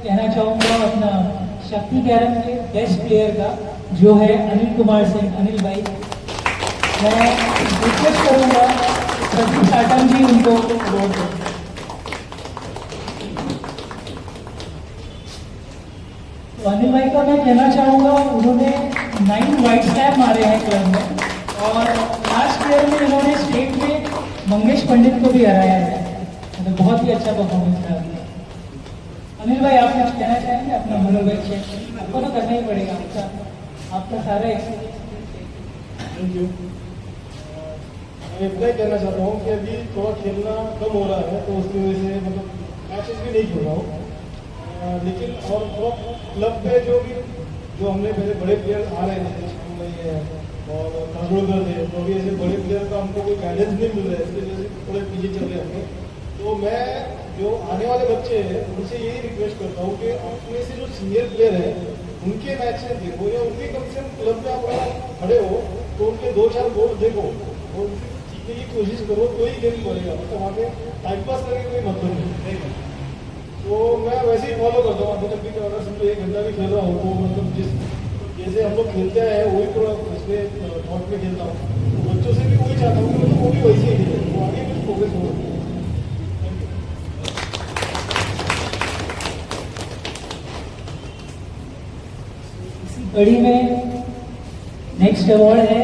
कहना चाहूँगा अपना शक्ति कैरम के बेस्ट प्लेयर का, जो है अनिल कुमार सिंह, अनिल भाई। मैं रिक्वेस्ट करूँगा प्रदीप साटम जी उनको अवार्ड दें। तो अनिल भाई का मैं कहना चाहूँगा, उन्होंने 9 वाइट स्टैम्प मारे हैं क्लब में, और लास्ट ईयर में इन्होंने स्टेट में मंगेश पंडित को भी हराया है। मतलब बहुत ही अच्छा परफॉर्मेंस रहा। अनिल भाई, आप कुछ कहना चाहेंगे अपना मनोबल से? आपको तो करना ही पड़ेगा, आपका सारा एक्सपीरियंस। Thank you. मैं इतना ही कहना चाहता हूँ कि अभी थोड़ा खेलना कम हो रहा है, तो उसकी वजह से मतलब मैचेस भी नहीं खेल रहा हूँ, लेकिन और थोड़ा क्लब पे जो हमने पहले बड़े प्लेयर आ रहे थे, है और काजोलकर थे, तो अभी ऐसे बड़े प्लेयर का हमको कोई गाइडेंस नहीं मिल रहा है, इसकी वजह से थोड़े पीछे चल रहे हैं। तो मैं जो आने वाले बच्चे हैं उनसे यही रिक्वेस्ट करता हूँ कि अपने से जो सीनियर प्लेयर हैं उनके मैच में देखो, या उनके कम से कम क्लब में आप खड़े हो तो उनके 2-4 गोल देखो और उनसे जीतने की कोशिश करो, तो ही गेम बढ़ेगा। मतलब वहाँ पे टाइम पास करने कोई मतलब नहीं। तो मैं वैसे ही फॉलो करता हूँ। अभी तक भी अगर समझो 1 घंटा भी खेल रहा हूँ तो मतलब जैसे हम लोग खेलते हैं वही थोड़ा इसमें थॉट में खेलता हूँ, तो बच्चों से भी वही चाहता हूँ कि वो भी वैसे ही खेले, वो आगे कुछ प्रोग्रेस हो। कड़ी में नेक्स्ट अवार्ड है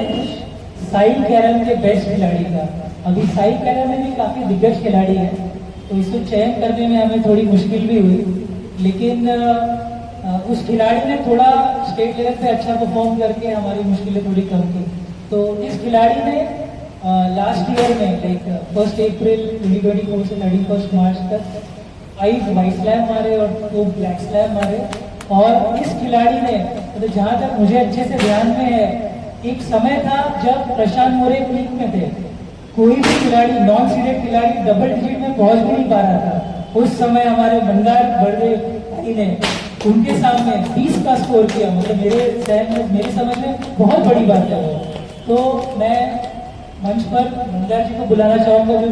साई कैरम के बेस्ट खिलाड़ी का। अभी साई कैरम में भी काफ़ी दिग्गज खिलाड़ी हैं, तो इसको चयन करने में हमें थोड़ी मुश्किल भी हुई, लेकिन उस खिलाड़ी ने थोड़ा स्टेट लेवल पे अच्छा परफॉर्म करके हमारी मुश्किलें थोड़ी कम की। तो इस खिलाड़ी ने लास्ट ईयर में लाइक 1 अप्रैल 2024 से 31 मार्च तक 5 वाइट स्लैम मारे और 2 ब्लैक स्लैम मारे। और इस खिलाड़ी ने तो जहाँ तक मुझे अच्छे से ध्यान में है, एक समय था जब प्रशांत मोरे पीक में थे, कोई भी खिलाड़ी नॉन सीडेड खिलाड़ी डबल डिजिट में पहुंच भी नहीं पा रहा था। उस समय हमारे मंदार बड़े भाई ने उनके सामने 20 का स्कोर किया, मतलब मेरे समझ में बहुत बड़ी बात है वो। तो मैं मंच पर मंदार जी को बुलाना चाहूंगा जो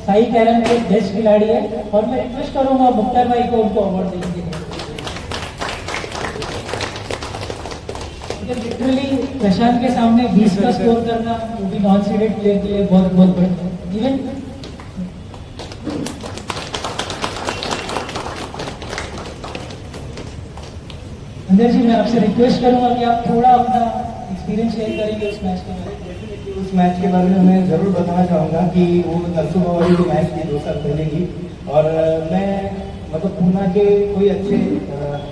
साई कैरम के बेस्ट खिलाड़ी है, और मैं रिक्वेस्ट करूंगा मुख्तार भाई को उनको अवार्ड देने के लिए। लिटरली प्रशांत के सामने 20 का स्कोर करना, वो भी नॉन सीडेड प्लेयर के लिए बहुत बहुत बड़ा। इवन अंदर जी, मैं आपसे रिक्वेस्ट करूंगा कि आप थोड़ा अपना एक्सपीरियंस शेयर करेंगे उस मैच के बारे में। उस मैच के बारे में मैं ज़रूर बताना चाहूँगा कि वो नरसुमा वाली जो मैच थी 2 साल पहले की, और मैं मतलब पूना के कोई अच्छे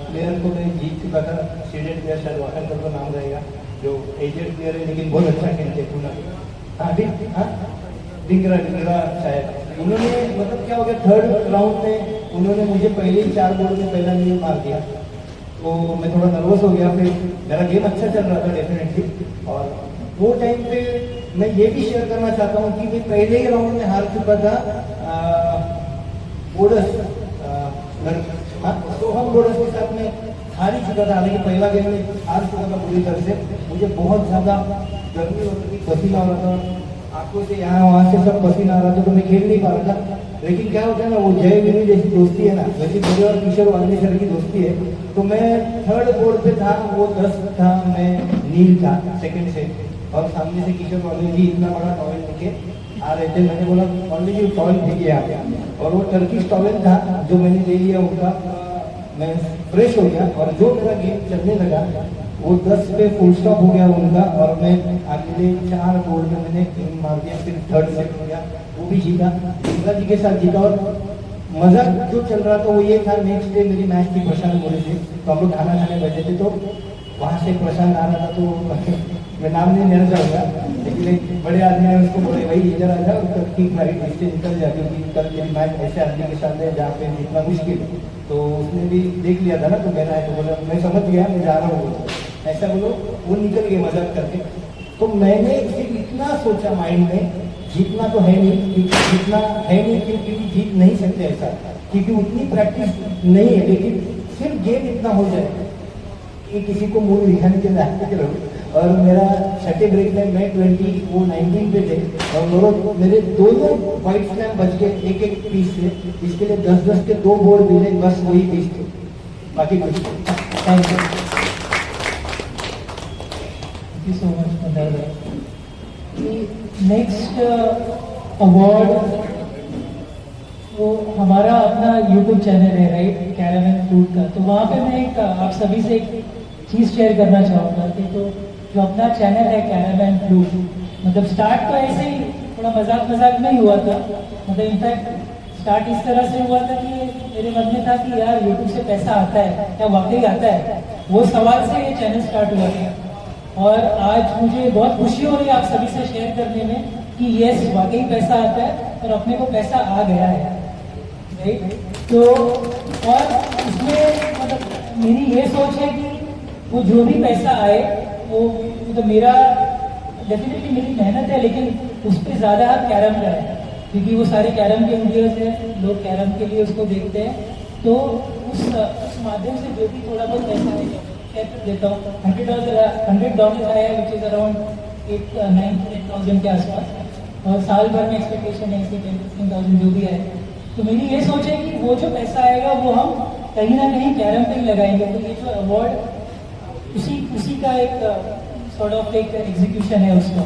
प्लेयर को मैं जीत चुका था। सीडेड प्लेयर शायद वाकन का नाम रहेगा, जो एजेड प्लेयर है लेकिन बहुत अच्छा खेलते हैं पूना के। हाँ डिंगरा शायद उन्होंने, मतलब क्या हो गया, 3rd राउंड में उन्होंने मुझे पहले ही 4 बॉल में पहला नील मार दिया, तो मैं थोड़ा नर्वस हो गया। फिर मेरा गेम अच्छा चल रहा था डेफिनेटली, और वो टाइम पे मैं ये भी शेयर करना चाहता हूँ कि मैं पहले ही राउंड में हार चुका था बोडस, सोहम बोडस के साथ में हार ही चुका था। हालांकि पहला गेम में हार चुका था पूरी तरह से। मुझे बहुत ज़्यादा गर्मी हो रही थी, पसीना हो रहा था, आंखों से यहाँ वहाँ से सब पसीना आ रहा था, तो मैं खेल नहीं पा रहा था। लेकिन क्या होता है ना, वो जय वीरू जैसी दोस्ती है ना, वैसे मेरे और किशोर वागलेश्वर की दोस्ती है। तो मैं 3rd बोर्ड पे था, वो 10 था, मैं नील था 2nd से, और सामने से किशोर वागले जी इतना बड़ा टॉवेल लेके आ रहे थे। मैंने बोला वागले जी टॉवेल फेंकिए आप, और वो टर्किश टॉवेल था जो मैंने ले लिया उनका। मैं फ्रेश हो गया, और जो मेरा गेम चलने लगा वो 10 पे फुल स्टॉप हो गया उनका, और मैं अगले 4 बोर्ड में मैंने गेम मार दिया। फिर 3rd सेट हो गया, वो भी जीता, इंदिरा जी के साथ जीता। और मज़ा जो चल रहा था वो ये था, नेक्स्ट डे मेरी मैच थी प्रशांत मोरे से, तो हम लोग खाना खाने बैठे थे, तो वहाँ से प्रशांत आ रहा था, तो मैं नाम नहीं लेना चाहूँगा, लेकिन एक बड़े आदमी ने उसको बोले भाई इधर आ जाओ, तो ठीक राइट इससे निकल जाती, क्योंकि कल मेरी मैच ऐसे आदमी के साथ है जहाँ पे जीतना मुश्किल। तो उसने भी देख लिया था ना, तो मेरा है, तो बोला मैं समझ गया, मैं जा रहा हूँ, ऐसा बोलो। वो निकल गए मजाक करके। तो मैंने सिर्फ इतना सोचा माइंड में, जीतना तो है नहीं, क्योंकि जीतना है नहीं, क्योंकि जीत नहीं सकते ऐसा, क्योंकि उतनी प्रैक्टिस नहीं है। लेकिन सिर्फ गेम इतना हो जाए कि किसी को मूड दिखाने के लिए। और मेरा 6ठे ब्रेक में मैं 20, वो 19 पे थे, और मेरे दोनों वाइट स्लैम बच गए 1-1 पीस से। इसके लिए 10-10 के 2 बोर्ड मिले, बस वही पीस थे, बाकी कुछ नहीं। Thank you so much. Next award, तो हमारा अपना YouTube चैनल है राइट, कैरम एंड फ्रूट का। तो वहाँ पे मैं एक आप सभी से एक चीज़ शेयर करना चाहूँगा कि तो जो अपना चैनल है कैरम एंड फ्रूट, मतलब स्टार्ट तो ऐसे ही थोड़ा मजाक में ही हुआ था। मतलब इनफैक्ट स्टार्ट इस तरह से हुआ था कि मेरे मन में था कि यार YouTube से पैसा आता है क्या, वाकई आता है, वो सवाल से ये चैनल स्टार्ट हुआ था। और आज मुझे बहुत खुशी हो रही है आप सभी से शेयर करने में कि यस वाकई पैसा आता है, और अपने को पैसा आ गया है राइट। तो और इसमें मतलब मेरी ये सोच है कि वो जो भी पैसा आए वो मतलब मेरा डेफिनेटली मेरी मेहनत है, लेकिन उस पर ज़्यादा कैरम का है, क्योंकि वो सारे कैरम के वीडियोज हैं, लोग कैरम के लिए उसको देखते हैं। तो उस माध्यम से जो भी थोड़ा बहुत पैसा है शेयर कर देता हूँ। $100 आया, विच इज़ अराउंड 8,900 के आसपास, और साल भर में एक्सपेक्टेशन है इसके 10,000 जो भी आए। तो मेरी ये सोच है कि वो जो पैसा आएगा वो हम कहीं ना कहीं कैरम पे ही लगाएंगे। तो ये जो अवार्ड उसी का एक सॉर्ट ऑफ एक एग्जीक्यूशन है उसका।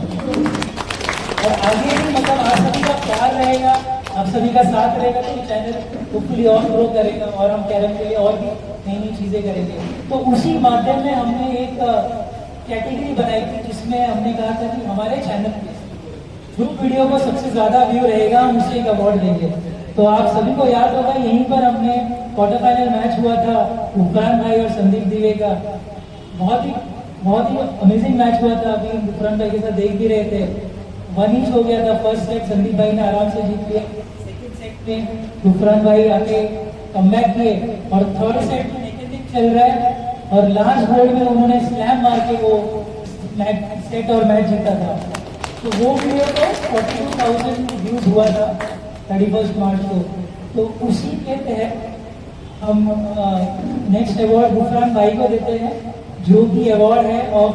और आगे भी मतलब आप सभी का प्यार रहेगा, आप सभी का साथ रहेगा, तो चैनल होपफुली और ग्रो करेगा, और हम कैरम के लिए और भी नई नई चीज़ें करेंगे। तो उसी माध्यम में हमने एक कैटेगरी बनाई थी जिसमें हमने कहा था कि हमारे चैनल पे जो वीडियो को सबसे ज़्यादा व्यू रहेगा हम उसे एक अवार्ड देंगे। तो आप सभी को याद होगा यहीं पर हमने क्वार्टर फाइनल मैच हुआ था गुफरान भाई और संदीप दिवे का। बहुत ही अमेजिंग मैच हुआ था। अभी गुफरान भाई के साथ देख भी रहे थे, 1 ईच हो गया था। फर्स्ट सेट संदीप भाई ने आराम से जीत लिया, सेकंड सेट में गुफरान भाई आके कमबैक किए और थर्ड सेट में नेक चल रहा है और लास्ट बॉल में उन्होंने स्लैम मार के वो मैच सेट और मैच जीता था। तो वो वीडियो को 42,000 व्यूज हुआ था 31 मार्च को। तो उसी के तहत हम नेक्स्ट अवार्ड गुफरान भाई को देते हैं, जो कि अवार्ड है of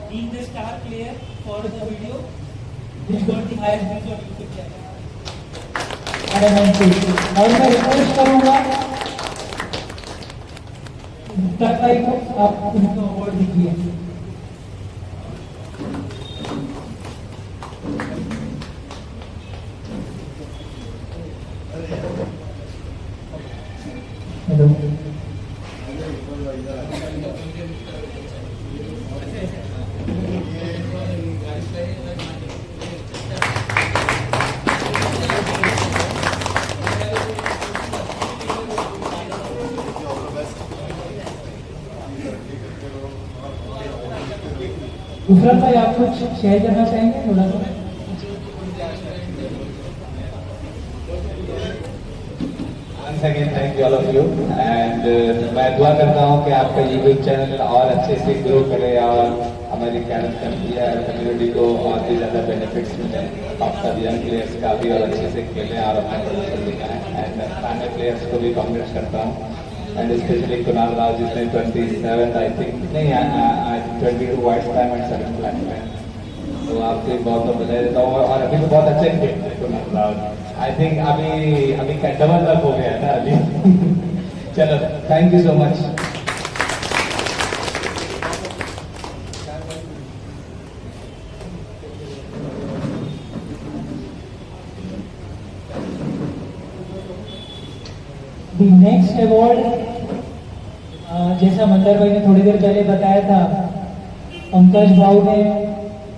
being the star player for the video which got the highest views on YouTube channel. और मैं रिक्वेस्ट करूंगा गुप्ता भाई को, आप उनको अवार्ड दीजिए। हेलो, गुफरान भाई आप कुछ शेयर करना चाहेंगे थोड़ा सा? Once again, thank you all of you and मैं दुआ करता हूँ कि आपका यूट्यूब चैनल और अच्छे से ग्रो करे और हमारी कम्युनिटी को और भी ज़्यादा बेनिफिट्स मिले। आप सब यंग प्लेयर्स का भी और अच्छे से खेलें और अपना प्रदर्शन दिखाएं। एंड पुराने प्लेयर्स को भी कांग्रेस करता हूँ एंड स्पेशली कुणाल राव जिसने 27 आई थिंक नहीं 22 wides time and 7 flat time, तो आपसे बहुत बधाई देता हूँ। और अभी तो बहुत अच्छे खेलते हैं कुणाल राव, आई थिंक अभी का डबल रन हो गया ना अभी। चलो, thank you so much. The next award जैसा मंदर भाई ने थोड़ी देर पहले बताया था, पंकज भाऊ ने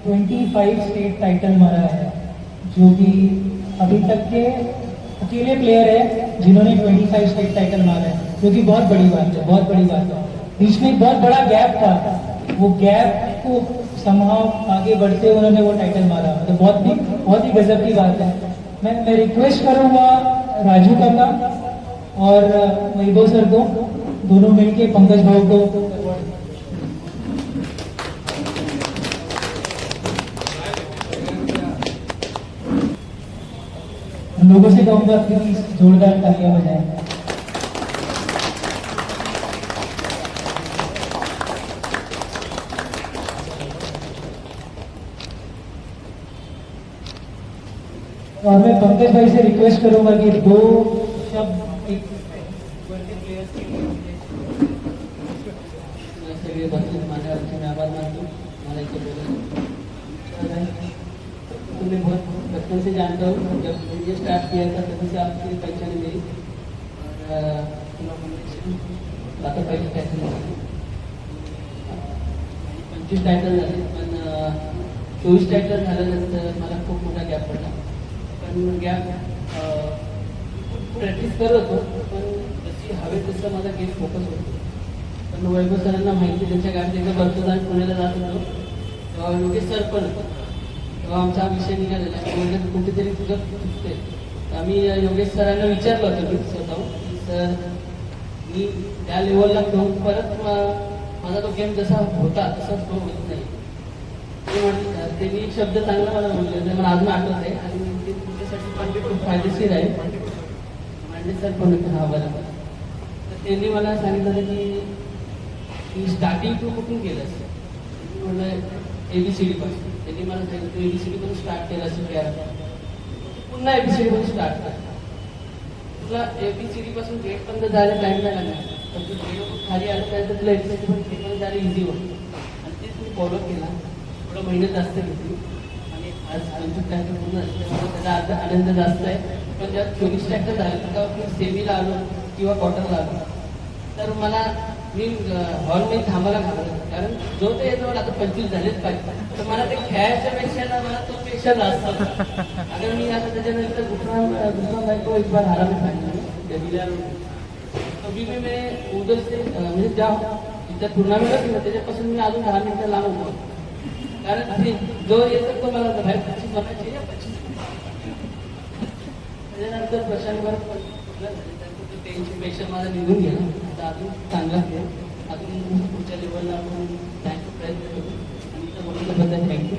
25 स्टेट टाइटल मारा है, जो कि अभी तक के अकेले प्लेयर है जिन्होंने 25 स्टेट टाइटल मारा है, जो कि बहुत बड़ी बात है, बहुत बड़ी बात है। बीच में एक बहुत बड़ा गैप था, वो गैप को समहाउ आगे बढ़ते उन्होंने वो टाइटल मारा, तो बहुत ही गजब की बात है। मैं रिक्वेस्ट करूंगा राजू काका और वैभव सर को, दोनों मिलके पंकज भाऊ को लोगों से कहूंगा प्लीज जोरदार तालियां बजाएं। और मैं पंकज भाई से रिक्वेस्ट करूंगा कि 2 शब्द एक प्लेयर्स के सगळे बसले माझ्या मी आभार मानतो मला इथे बोलायचं। तुम्हें बहुत बचपन से जानता हूँ, जब मुझे स्टार्ट किया था तभी से आपकी पहचान मेरी आता पहिले टायटल 25 टायटल झाले, पण 24 टायटल झाल्यानंतर मला खूप मोठा गॅप पडला। पण गॅप प्रॅक्टिस करत होतो, पण जशी हवे तसं माझा गेम फोकस होतो। पण वैभव सरांना माहिती, त्यांच्या गाडीत एकदा बर्थदान पुण्याला जात होतो तेव्हा योगेश सर पण तेव्हा आमचा विषय निघालेला म्हणजे कुठेतरी तुझं चुकते। आम्ही योगेश सरांना विचारलं होतं मी स्वतःहून, सर मी त्या लेवलला घेऊन परत माझा तो गेम जसा होता तसा तो होत नाही। ते म्हटलं त्यांनी एक शब्द चांगला मला बोलले, ते मला अजून आठवत आहे आणि ते तुमच्यासाठी पण ते खूप फायदेशीर आहे। मांडे सर पण हा बरोबर, तर त्यांनी मला सांगितलं की स्टार्टिंग तू कुठून केलंस? म्हणलं ABCD पासून। त्यांनी मला सांगितलं तू ABCD पासून स्टार्ट केलं असेल प्लेअर, पुन्हा ABCD पासून स्टार्ट कर। तुला ABCD पासून गेटपर्यंत जायला टाईम नाही लागणार, पण तू गेट खाली आलं त्यानंतर तुला ABCD पण गेटपर्यंत जायला इझी होईल। आणि तेच मी फॉलो केला, थोडं मेहनत जास्त घेतली आणि आज 25 टॅक्टर पूर्ण असल्यामुळे त्याचा आनंद जास्त आहे। पण ज्यात 24 टॅक्टर झाले तेव्हा मी सेमीला आलो किंवा क्वार्टरला आलो तर मला मी हॉलमध्ये थांबायला घाबरत होतो. कारण जो ते येतो आता 25 झालेच पाहिजे, तर मला ते खेळायच्या पेक्षा ना मला तो पेक्षा जास्त होता. अगर मी आता त्याच्यानंतर दूसरा भाई को एक बार हारा में फाइनल अभी भी मैं उधर से म्हणजे ज्या टुर्नामेंट होती ना त्याच्यापासून मी अजून 10 मिनिटं लांब होतो. कारण ते जो येतो तो मला बाहेर 25 बनायचे या 25. त्याच्यानंतर प्रशांतवर टेन्शनपेक्षा माझा निघून गेला. आता अजून चांगला खेळ, अजून पुढच्या लेवलला आपण जायचा प्रयत्न करू. आणि इथं बोलण्याबद्दल थँक्यू.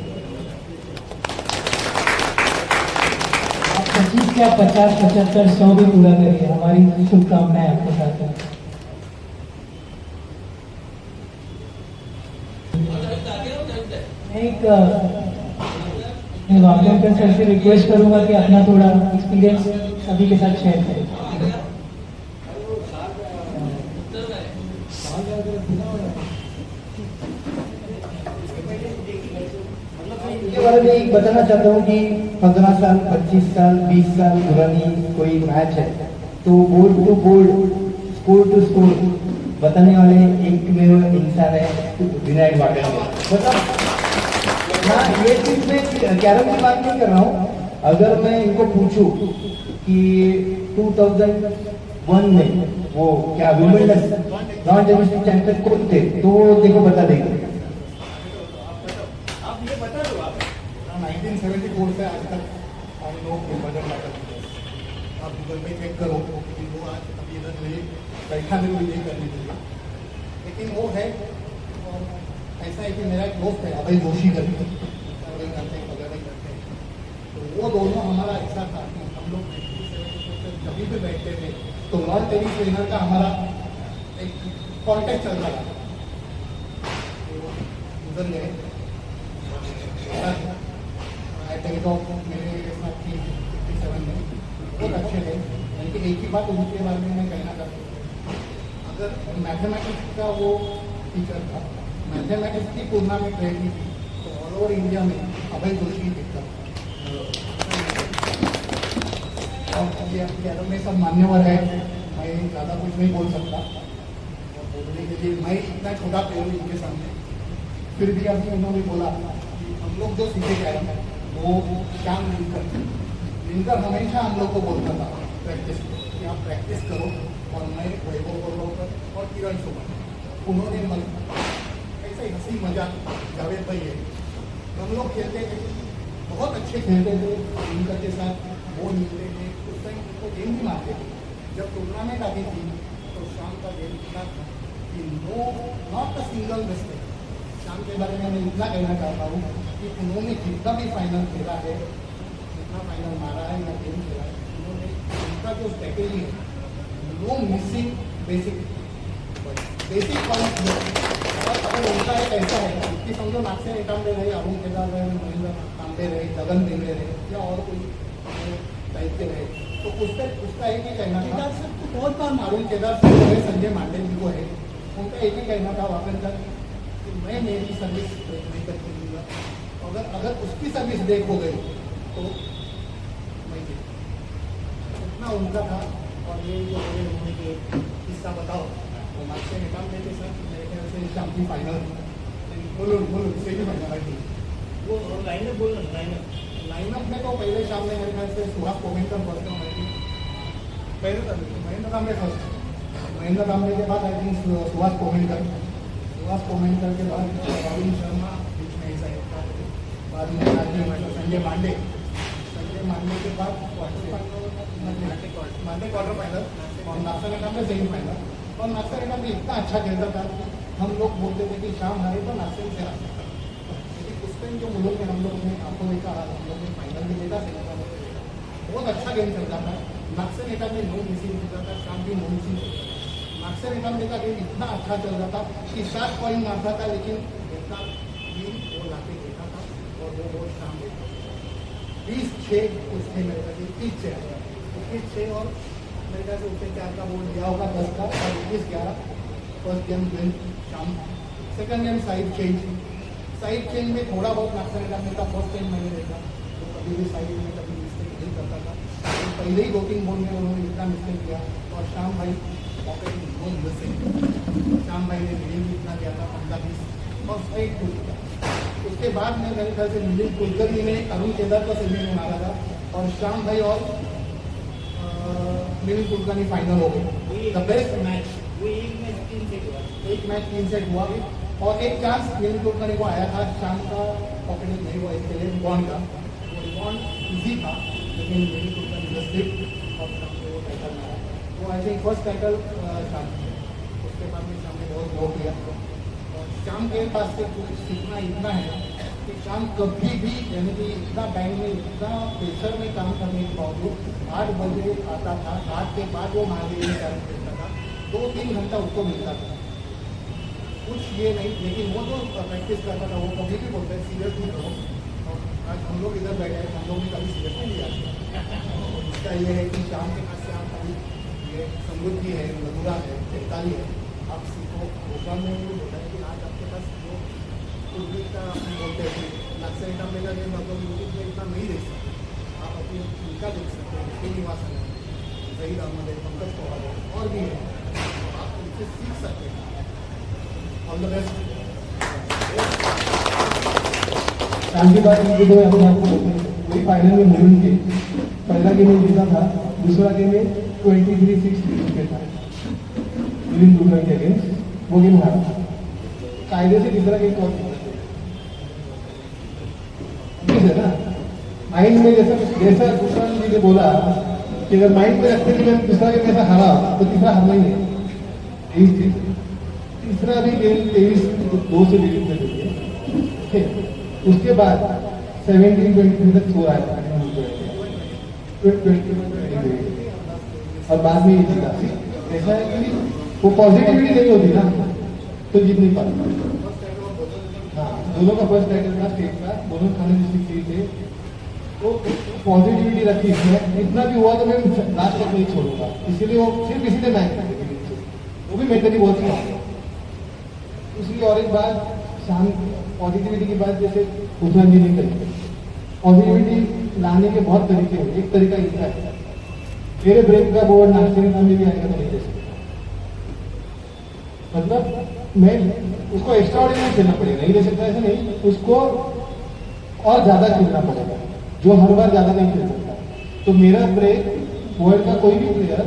आप 25 क्या 50, 75, 100 भी पूरा करिए. हमारी शुभकामनाएं आपके साथ हैं. एक मैं वाकईकर सर से रिक्वेस्ट करूंगा कि अपना थोड़ा एक्सपीरियंस सभी के साथ शेयर करें. इसके बारे में एक बताना चाहता हूँ कि 15 साल, 25 साल, 20 साल पुरानी कोई मैच है तो board to board, score to score बताने वाले एक में इंसान है विनायक वाकड. मतलब हाँ, ये चीज मैं कैरम की बात नहीं कर रहा हूँ. अगर मैं इनको पूछूं कि 2001 में वो क्या विंबलडन नॉन डोमेस्टिक चैंपियन कौन थे तो वो देखो बता देंगे. आप ये बता दो. आप 1974 से आज तक हम लोग विंबलडन मैटर आप गूगल पे चेक करो कि वो आज अभी इधर नहीं बैठा भी नहीं करने के लिए. लेकिन वो है ऐसा है कि मेरा एक दोस्त है अभय जोशी करते हैं. तो वो दोनों हमारा ऐसा था कि हम लोग जब भी बैठते थे तो लॉन टेनिस ट्रेनर का हमारा एक कॉन्टेक्ट चल रहा था. उधर गए मेरे साथ थी 57 में बहुत अच्छे थे. यानी कि एक ही बात उनके बारे में मैं कहना चाहता हूँ. अगर मैथमेटिक्स का वो टीचर था, मैथमेटिक्स की टूर्नामेंट रहती थी तो ऑल ओवर इंडिया में अभय जोशी दिखता. और ये कैरम में सब मान्यवर है, मैं ज़्यादा कुछ नहीं बोल सकता. और बोलने के लिए मैं इतना छोटा प्लेयर हूँ इनके सामने. फिर भी अभी उन्होंने बोला कि हम लोग जो सीखे कैरम है वो श्याम लिनकर हमेशा हम लोग को बोलता था प्रैक्टिस कि आप प्रैक्टिस करो. और मैं वैभव बोलकर और किरण सुमन उन्होंने ऐसे हंसी मजाक जावेद भाई है हम लोग खेलते थे, बहुत अच्छे खेलते थे. लिनकर के साथ वो मिलते थे. उस टाइम उनको गेम भी मारते थे. जब टूर्नामेंट आती थी तो शाम का गेम इतना था कि नॉट अ सिंगल मिस्टेक. शाम के बारे में मैं इतना कहना चाहता हूँ कि उन्होंने जितना भी फाइनल खेला है, जितना फाइनल मारा है या गेम खेला है, उन्होंने उनका जो स्ट्रैटेजी है नो मिसिंग बेसिक पॉइंट. और अगर उनका एक ऐसा है कि समझो नागसेन एकांबे रहे, अरुण केदार रहे, महेंद्र तांबे रहे, गगन बेंगड़े रहे या और कोई टाइप के रहे तो उसका एक ही कहना था. बहुत बार अरुण केदार से रहे, संजय मांडे जी को है, उनका एक ही कहना था वाकई कि मैं मेरी सर्विस ब्रेक नहीं कर दूँगा. अगर उसकी सर्विस ब्रेक हो गई तो मैं उतना उनका था. और ये जो बोले उन्होंने कि किस्सा बताओ वो नागसेन एकांबे के साथ मेरे ख्याल से शाम की फाइनल बोलो सेमी फाइनल आई थी. वो लाइनअप बोलो लाइनअप में तो पहले शाम में मेरे ख्याल से सुहास कोमेंकर फर्स्ट में आई थी. पहले तो महेंद्र तांबे फर्स्ट, महेंद्र तांबे के बाद आई थिंक सुहास कोमेंकर के बाद रविंद्र शर्मा बीच में ऐसा था. बाद में संजय मांडे के बाद क्वार्टर फाइनल और नागसेन एकांबे सेमी फाइनल. और नागसेन एकांबे इतना अच्छा खेलता था हम लोग बोलते थे कि शाम हारे तो नागसेन से हार. लेकिन उस टाइम जो मुल्क में हम लोग ने आपको देखा हम लोग ने फाइनल भी देखा, सेमीफाइनल भी देखा. बहुत अच्छा गेम चलता था. नागसेन एकांबे नो मिसिंग होता था, शाम भी नो मिसिंग. नागसेन एकांबे का गेम इतना अच्छा चल रहा था कि 7 पॉइंट मारता था लेकिन इतना गेम वो लाके देखा था. और वो शाम देखा 20-6 उसने मेरे ख्याल से 21-6 और मेरे ख्याल से उसने 4 का बोल दिया होगा 10 का और 21-11 फर्स्ट गेम विन शाम. सेकंड गेम साइड चेंज में थोड़ा बहुत नागसेन एकांबे का फर्स्ट गेम मैंने देखा तो कभी भी साइड में कभी मिस्टेक नहीं करता था. तो पहले ही 2-3 बॉल में उन्होंने इतना मिस्टेक किया. और शाम भाई शाम भाई ने मिलिंद जितना किया था 15-20 और स्ट्रेट टू उसके बाद में मेरे ख्याल से मिलिंद कुलकर्णी ने अरुण केदार का सेमी में मारा था और श्याम भाई और मिलिंद कुलकर्णी फाइनल हो गए द बेस्ट मैच एक मैच 3 सेट हुआ और एक चांस मिलिंद कुलकर्णी को आया था शाम का पॉकेट नहीं हुआ इसके लिए रिबॉन्ड का वो रिबॉन्ड ईजी था लेकिन मिलिंद कुलकर्णी ने स्लिप और वो टाइटल मारा वो आई थिंक फर्स्ट टाइटल शाम उसके बाद में शाम ने बहुत गो किया और शाम के पास से कुछ सीखना इतना है कि शाम कभी भी यानी कि इतना बैंक में इतना प्रेशर में काम करने के बावजूद 8 बजे आता था 8 के बाद वो मार्केट में करता था 2-3 घंटा उसको मिलता था कुछ ये नहीं लेकिन वो जो प्रैक्टिस करता था वो कभी भी बोलते हैं सीरियस नहीं रहो और आज हम लोग इधर बैठे हैं हम लोग भी कभी सीरियस नहीं लिया इसका ये है कि शाम के पास से आप कभी ये समृद्धि है मधुरा है चैताली है आप सीखो प्रोग्राम में भी बोलता है कि आज आपके पास जो कुर्दी का बोलते हैं लक्ष्य इंटरमे का गेम मतलब यूट्यूब में इतना नहीं देख सकते आप अपनी उनका देख सकते हैं श्रीनिवासन है जहीर अहमद है पंकज पवार है और भी है आप उनसे सीख सकते हैं ऑल द बेस्ट शाम की बात मुझे दो अपने आपको वही फाइनल में मुरुन के पहला गेम में जीता था दूसरा गेम में 23-6 था मिलिंद कुलकर्णी के अगेंस्ट वो गेम हारा था कायदे से तीसरा गेम कौन है ना माइंड में जैसा दूसरा जी ने बोला कि अगर माइंड में रखते कि मैं दूसरा गेम ऐसा हारा तो तीसरा हारना ही है यही चीज तीसरा भी गेम 23-2 से विजिट कर रही है उसके बाद 17-23 तक सो रहा है और बाद में ये जीता ऐसा है कि वो पॉजिटिविटी नहीं होती ना तो जीत नहीं पाता हाँ दोनों का फर्स्ट टाइटल था स्टेट का दोनों खाने डिस्ट्रिक्ट थे तो पॉजिटिविटी रखी इसमें इतना भी हुआ तो मैं लास्ट तक नहीं छोड़ूंगा इसीलिए वो सिर्फ इसीलिए मैच वो भी मेंटली बहुत स्ट्रॉन्ग है इसलिए और एक बात शाम पॉजिटिविटी की बात जैसे उस्मान जी ने कही पॉजिटिविटी लाने के बहुत तरीके हैं एक तरीका इसका है मेरे ब्रेक का बोर्ड नागरिक में भी आएगा तो नहीं दे सकता मतलब मैं उसको एक्स्ट्रा ऑर्डिनरी खेलना पड़ेगा नहीं दे सकता ऐसा नहीं उसको और ज्यादा खेलना पड़ेगा जो हर बार ज्यादा नहीं खेल सकता तो मेरा ब्रेक वर्ल्ड का कोई भी प्लेयर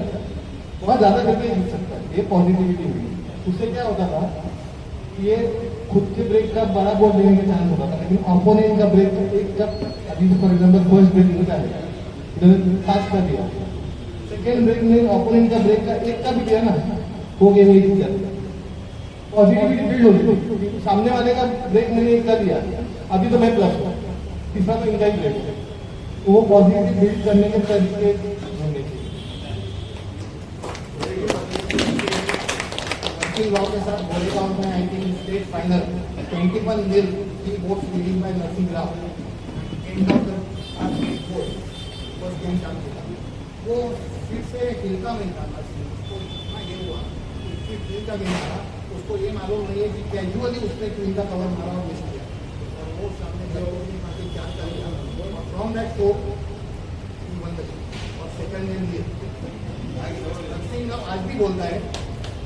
बहुत ज्यादा करके जीत सकता है ये पॉजिटिविटी हुई उससे क्या होता था ये खुद के ब्रेक का बड़ा बोर्ड लेने का चांस होता था लेकिन अपोनेंट का ब्रेक एक जब अभी फॉर एग्जाम्पल फर्स्ट ब्रेक इनका है इन्होंने 5 का दिया सेकेंड ब्रेक में अपोनेंट का ब्रेक का 1 का भी दिया ना वो गेम एक ही जाता पॉजिटिविटी बिल्ड होती है सामने वाले का ब्रेक मैंने 1 का दिया अभी तो मैं प्लस हूँ तीसरा तो इनका ही ब्रेक है तो वो पॉजिटिविटी बिल्ड करने के तरीके ढूंढने चाहिए राव के साथ वॉलीबॉल में I think state final 21 nil थी बोट्स leading by Narasimha Rao first game चालू था वो फिर से खेलता नहीं था नरसिंह उसको इतना ये हुआ फिर क्वीन का गेम मारा उसको ये मालूम नहीं है कि कैजुअली उसने क्वीन का कवर मारा और मिस किया और वो सामने क्या कर और from that court one the और सेकंड गेम लिए नरसिंह राव आज भी बोलता है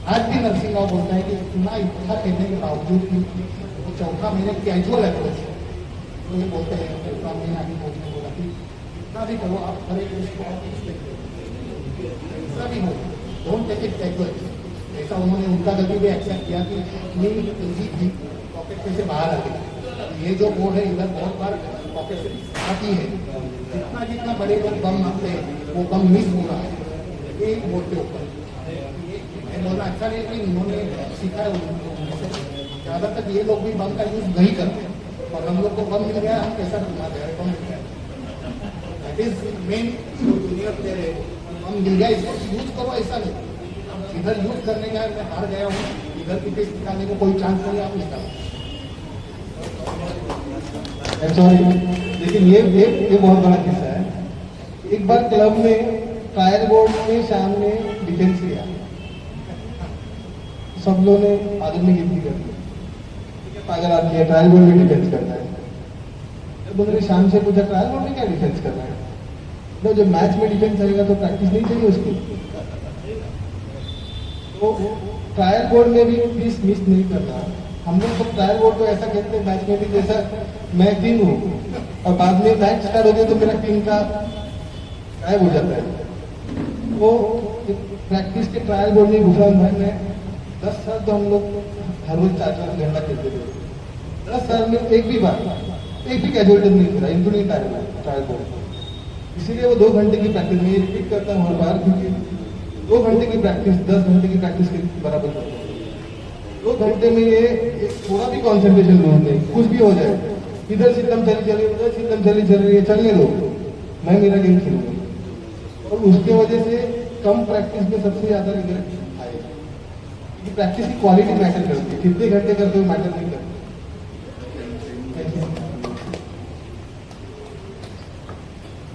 आज भी नरसिंह राव बोलता है कि इतना इतना खेलने के बावजूद भी वो चौथा महीने कैजुअल अप्रोच तो ये बोलते हैं चौथा महीने आगे कोच ने बोला कि इतना भी करो आप हर एक उसको ऐसा भी हो डोंट टेक इट कैजुअल ऐसा उन्होंने उनका गलती भी एक्सेप्ट किया कि इतनी तेजी थी पॉकेट से बाहर आ गई ये जो बोर्ड है इधर बहुत बार पॉकेट से आती है जितना जितना बड़े लोग बम मारते हैं वो बम मिस हो रहा है एक बोर्ड के ऊपर बोलना अच्छा नहीं कि उन्होंने सीखा है उनसे ज़्यादातर ये लोग भी बम का यूज नहीं करते और हम लोग को बम मिल गया हम कैसा घुमाते हैं बम मिल गया दैट इज मेन जो जूनियर प्लेयर है बम मिल गया इसको यूज करो ऐसा नहीं अब इधर यूज करने का मैं हार गया हूँ इधर की टेस्ट निकालने को कोई चांस नहीं आप निकालो सॉरी लेकिन ये बहुत बड़ा किस्सा है एक बार क्लब में ट्रायल बोर्ड में शाम ने डिफेंस किया सब लोगों ने आदर में गिनती कर दी अगर आप ये ट्रायल बोर्ड में डिफेंस करना है बोल रहे शाम से पूछा ट्रायल बोर्ड में क्या डिफेंस करना है तो जब मैच में डिफेंस आएगा तो प्रैक्टिस नहीं चाहिए उसकी तो ट्रायल बोर्ड में भी प्लीज मिस नहीं करना। हम लोग तो ट्रायल बोर्ड को ऐसा खेलते हैं मैच में भी, जैसा मैं किंग हूँ और बाद में मैच स्टार्ट होते तो मेरा किंग का गायब हो जाता है। वो प्रैक्टिस के ट्रायल बोर्ड में घुसा भाई मैं 10 साल तो हम लोग हर रोज 4-4 घंटा खेलते थे। 10 साल में एक भी कैजुअलिटी नहीं करा, इंक्लूडिंग ट्रायल बोर्ड। इसीलिए वो 2 घंटे की प्रैक्टिस में रिपीट करता हूँ हर बार, क्योंकि 2 घंटे की प्रैक्टिस 10 घंटे की प्रैक्टिस के बराबर करता है। 2 घंटे में ये एक थोड़ा भी कॉन्सेंट्रेशन लूज नहीं, कुछ भी हो जाए, इधर सिस्टम चली चल रही है, उधर सिस्टम चल रही है, चलने दो, मैं मेरा गेम खेलूंगा। और उसके वजह से कम प्रैक्टिस में सबसे ज्यादा रिजल्ट आएगा, क्योंकि प्रैक्टिस की क्वालिटी मैटर करती है, कितने घंटे करते हो मैटर नहीं करती।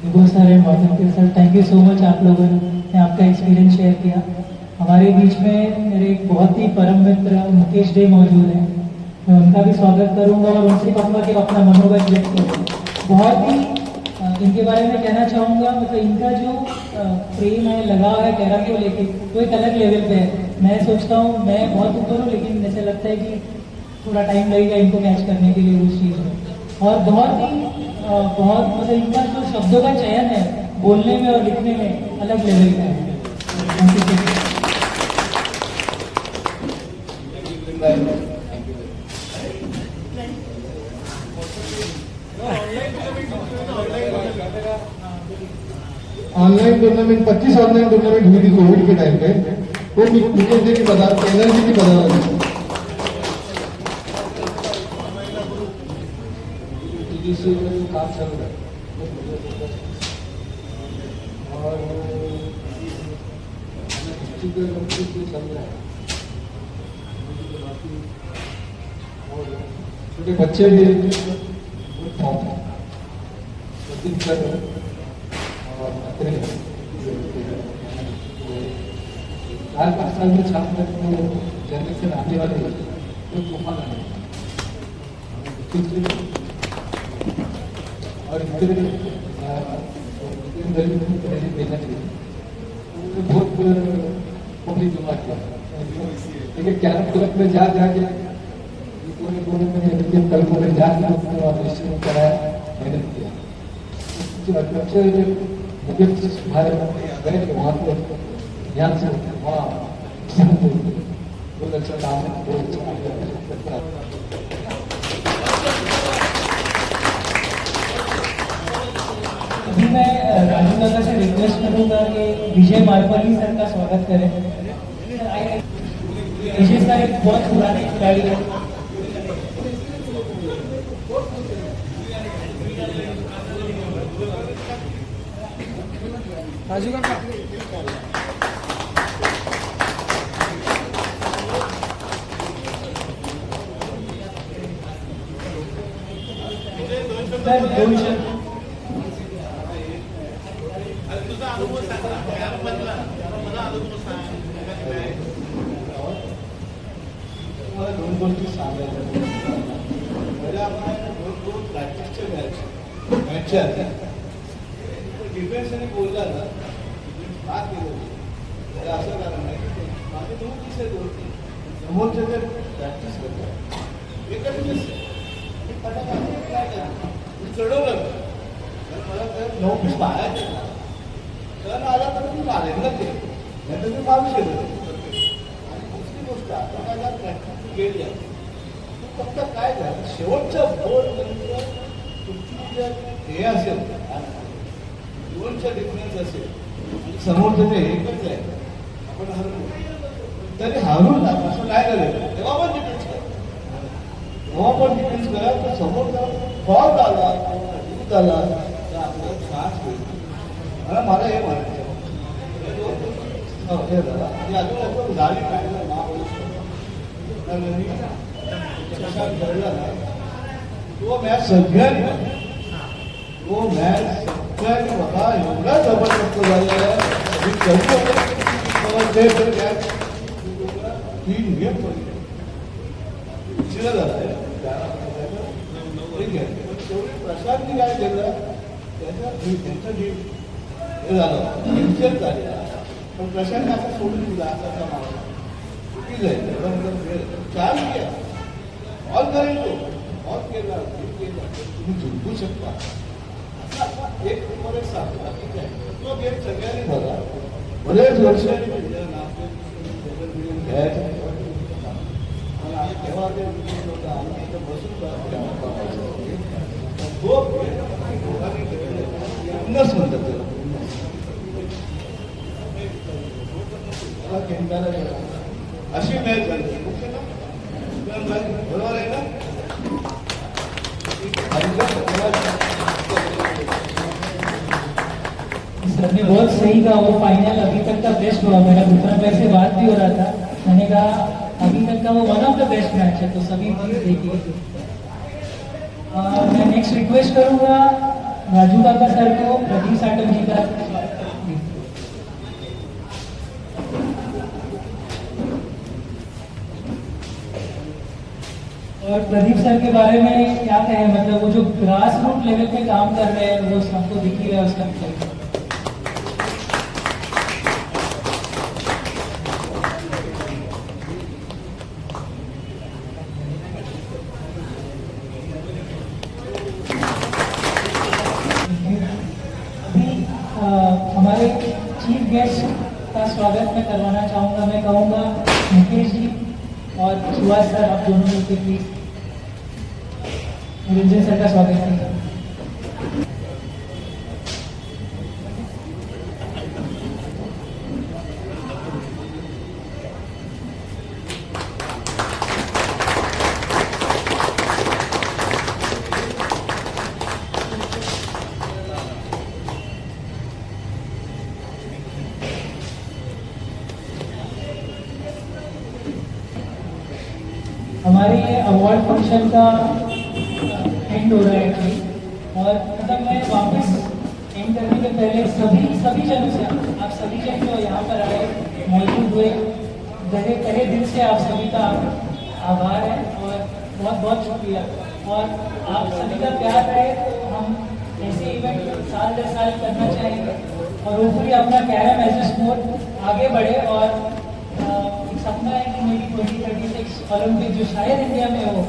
बहुत सारे sir, thank you so much, आप लोगों ने आपका एक्सपीरियंस शेयर किया। हमारे बीच में मेरे एक बहुत ही परम मित्र मुकेश डे मौजूद हैं, मैं उनका भी स्वागत करूंगा और उनसे कहूँगा कि अपना मनोबल व्यक्त करें। बहुत ही इनके बारे में कहना चाहूँगा, मतलब इनका जो प्रेम है, लगाव है कैरम को लेके, वो एक अलग लेवल पे है। मैं सोचता हूँ मैं बहुत ऊपर हूँ, लेकिन ऐसा लगता है कि थोड़ा टाइम लगेगा इनको कैच करने के लिए उस चीज़ में। और बहुत मतलब इनका जो शब्दों का चयन है बोलने में और लिखने में अलग लेवल का है। ऑनलाइन टूर्नामेंट 25 ऑनलाइन टूर्नामेंट हुई थी कोविड के टाइम पे, वो मुकेश जी की बता एनर्जी की बता काम चल रहा है और चल रहा है, छोटे बच्चे भी और 4-5 साल में छात्र जनरेशन आने वाले तो तूफान आने और देखना चाहिए बहुत पब्लिक जमा किया, लेकिन कैरम क्लब में जाके कोने में कल को जाकर कराया, मेहनत किया। अच्छे मुझे सुधारे गए कि वहाँ पर ध्यान से वहाँ बहुत अच्छा काम है, बहुत अच्छा। अभी मैं राजू दादा से रिक्वेस्ट करूंगा कि विजय मालपल्ली सर का स्वागत करें। विजय सर एक बहुत पुराने खिलाड़ी है। राजू का दोन गोष्टी सांगायच्या, पहिला दोन प्रॅक्टिसच्या मॅचच्या डिफेन्स आणि बोलला ना का केलं त्याला असं कारण नाही, माझे 2 दिवस आहेत समोरचे ते प्रॅक्टिस करतात एकच दिवस काय करा चढवलं तर मला तर 9 पीस बाहेर तर आला तर मी मारेन ना ते, नाही तर मी मारू शकतो। दुसरी गोष्ट आता माझ्या प्रॅक्टिस गेली आहे, फक्त काय झालं शेवटच्या बोर्डनंतर तुमची जर हे असेल दोनच्या डिफरन्स असेल आणि समोरचं जे एकच आहे आपण हरवू तरी हारून जातो असं काय करेल, तेव्हा पण डिफेन्स करा, तेव्हा पण डिफेन्स करा, तर समोरचा फॉल्ट आला दूध आला तर आपल्याला त्रास होईल। मला हे म्हणायचं हे झाला आणि अजून झाली काय घडला ना तो मॅच सगळ्यांनी बघा एवढा जबरदस्त झालेला आहे तीन गेम पडले उशिरा झाला तेवढी प्रशांतनी काय केलं त्यांचं हे झालं झाले पण प्रशांत असं सोडून दिला असा मागला ठीक है चार किया और करें तो और केला तुम्ही जिंकू शकता असा एक तुम्हाला एक सांगतो ठीक आहे तो गेम सगळ्यांनी बघा बरेच वर्षांनी तेव्हा ते आम्ही इथं बसून नस म्हणतात त्याला अशी मॅच झाली बरोबर आहे ना सर ने बहुत सही कहा, वो फाइनल अभी तक का बेस्ट हुआ। मेरा दूसरा मैच से बात भी हो रहा था, मैंने कहा अभी तक का वो one of the best match है, तो सभी प्लीज देखिए। मैं नेक्स्ट रिक्वेस्ट करूंगा राजू काका सर को प्रदीप साटम जी का। और प्रदीप सर के बारे में क्या कहें, मतलब वो जो ग्रास रूट लेवल पे काम कर रहे हैं वो सबको दिख ही रहा है उसका। हमारे चीफ गेस्ट का स्वागत मैं करवाना चाहूँगा। मैं कहूँगा मुकेश जी और सुभाष सर, आप दोनों मिलकर प्लीज निरंजन सर का स्वागत कीजिए। हमारे ये अवार्ड फंक्शन का एंड हो रहा है एक्चुअली, और मतलब मैं वापस एंड करने के पहले सभी जनों से, आप सभी जन जो यहाँ पर आए मौजूद हुए, तहे दिल से आप सभी का आभार है और बहुत बहुत शुक्रिया। और आप सभी का प्यार रहे तो हम ऐसे इवेंट साल दर साल करना चाहेंगे और होपफुली अपना कैरम एज ए स्पोर्ट आगे बढ़े। और सपना है कि मेरी 2036 ओलंपिक जो शायद इंडिया में हो,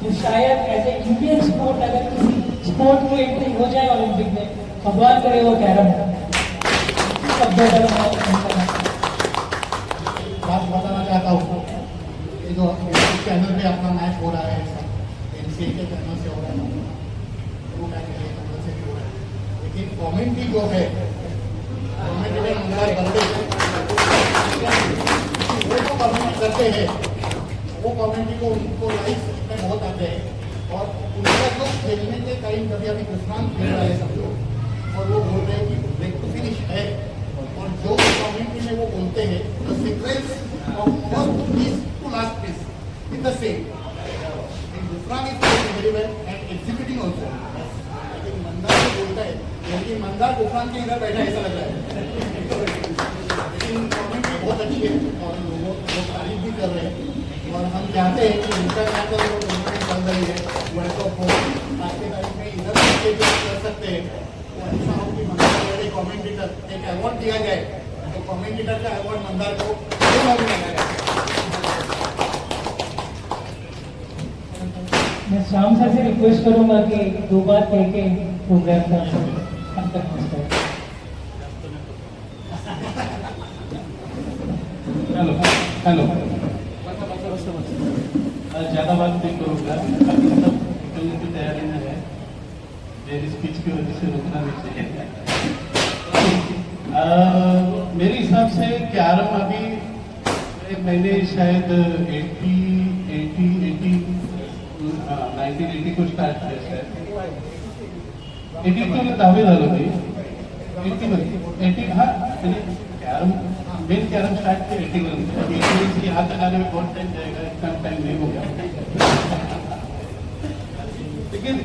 जो शायद एज ए इंडियन स्पोर्ट अगर किसी स्पोर्ट की एंट्री हो जाए ओलंपिक में, भगवान करे वो कैरम सब बात बताना चाहता हूँ, ये जो चैनल पे अपना मैच हो रहा है, एनसीए के चैनल से हो रहा है, वो मैच चैनल से भी हो रहा है, लेकिन कमेंट्री जो है कमेंट्री वो जो कमेंट करते हैं वो कमेंट्री को उनको लाइफ में बहुत आते हैं और उनका जो खेलने के टाइम कभी अभी कृष्णान खेल रहा है सब लोग और वो बोल रहे हैं कि ब्रेक टू फिनिश है, और जो कमेंट्री में वो बोलते हैं the sequence of first piece to last piece is the same, Krishnan is playing very well and executing also, लेकिन मंदार जो बोलता है, लेकिन मंदार कृष्णान के इधर बैठा ऐसा लग रहा है, लेकिन कमेंट्री बहुत अच्छी है और लोग तारीफ भी कर रहे हैं। और हम चाहते हैं कि इंटरनेशनल जो टूर्नामेंट चल रही है वर्ल्ड कप हो, आज के टाइम में इधर कर सकते हैं, तो ऐसा हो कि मंदार कमेंटेटर एक अवार्ड दिया जाए, तो कमेंटेटर का अवार्ड मंदार को लगाया जाए। मैं श्याम सर से रिक्वेस्ट करूंगा कि 2 बात कह के प्रोग्राम का अंत तक पहुंचता है। हेलो ज़्यादा बात नहीं करूँगा, अभी सब निकलने की तैयारी में है, मेरी स्पीच की वजह से रुकना नहीं चाहिए। मेरे हिसाब से कैरम अभी मैंने शायद 1980 को स्टार्ट किया शायद, 82 में 10वी झालं होती, 80 हाँ कैरम मेन कैरम स्टार्ट किया 81 से यहाँ तक आने में बहुत टाइम जाएगा, इतना टाइम नहीं होगा, लेकिन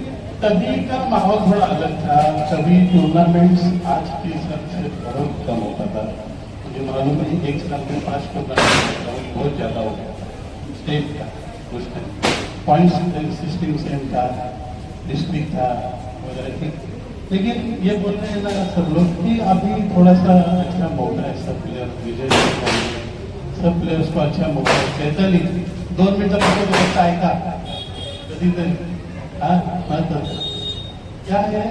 तभी का माहौल थोड़ा अलग था, तभी टूर्नामेंट्स आज के हिसाब से बहुत कम होता था, मुझे मालूम है एक साल में 5 टूर्नामेंट बहुत ज़्यादा हो गया स्टेट का, उस टाइम पॉइंट्स सिस्टम सेम था, डिस्ट्रिक्ट था वगैरह, लेकिन ये बोल रहे हैं ना सब लोग कि अभी थोड़ा सा अच्छा मौका है, सब प्लेयर विजय सब प्लेयर्स को अच्छा मौका है। चैताली 2 मिनट फक्त ऐका कधीतरी क्या है,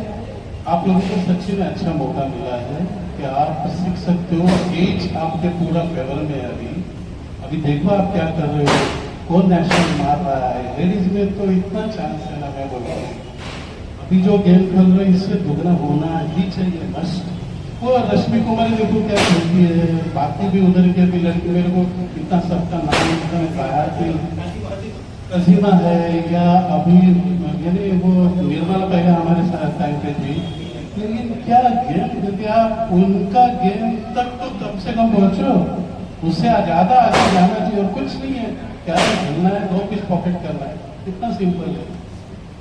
आप लोगों को सच्ची में अच्छा मौका मिला है कि आप सीख सकते हो। एज आपके पूरा फेवर में है अभी देखो आप क्या कर रहे हो, कौन नेशनल मार रहा है। लेडीज में तो इतना चांस है ना, मैं बोलता हूँ अभी जो गेम खेल रहे हैं इससे दुगना होना ही चाहिए मस्ट। वो रश्मि कुमारी देखो क्या खेलती है, बाकी भी उधर के भी लड़की, मेरे को इतना सबका नाम इतना बाहर थी कसीमा है या अभी यानी वो निर्मला पहले हमारे साथ टाइम पे थी, लेकिन क्या गेम, यदि आप उनका गेम तक तो कम से कम पहुंचो, उससे ज्यादा आगे जाना चाहिए। और कुछ नहीं है, क्या खेलना है, 2 पिच पॉकेट करना है, इतना सिंपल है।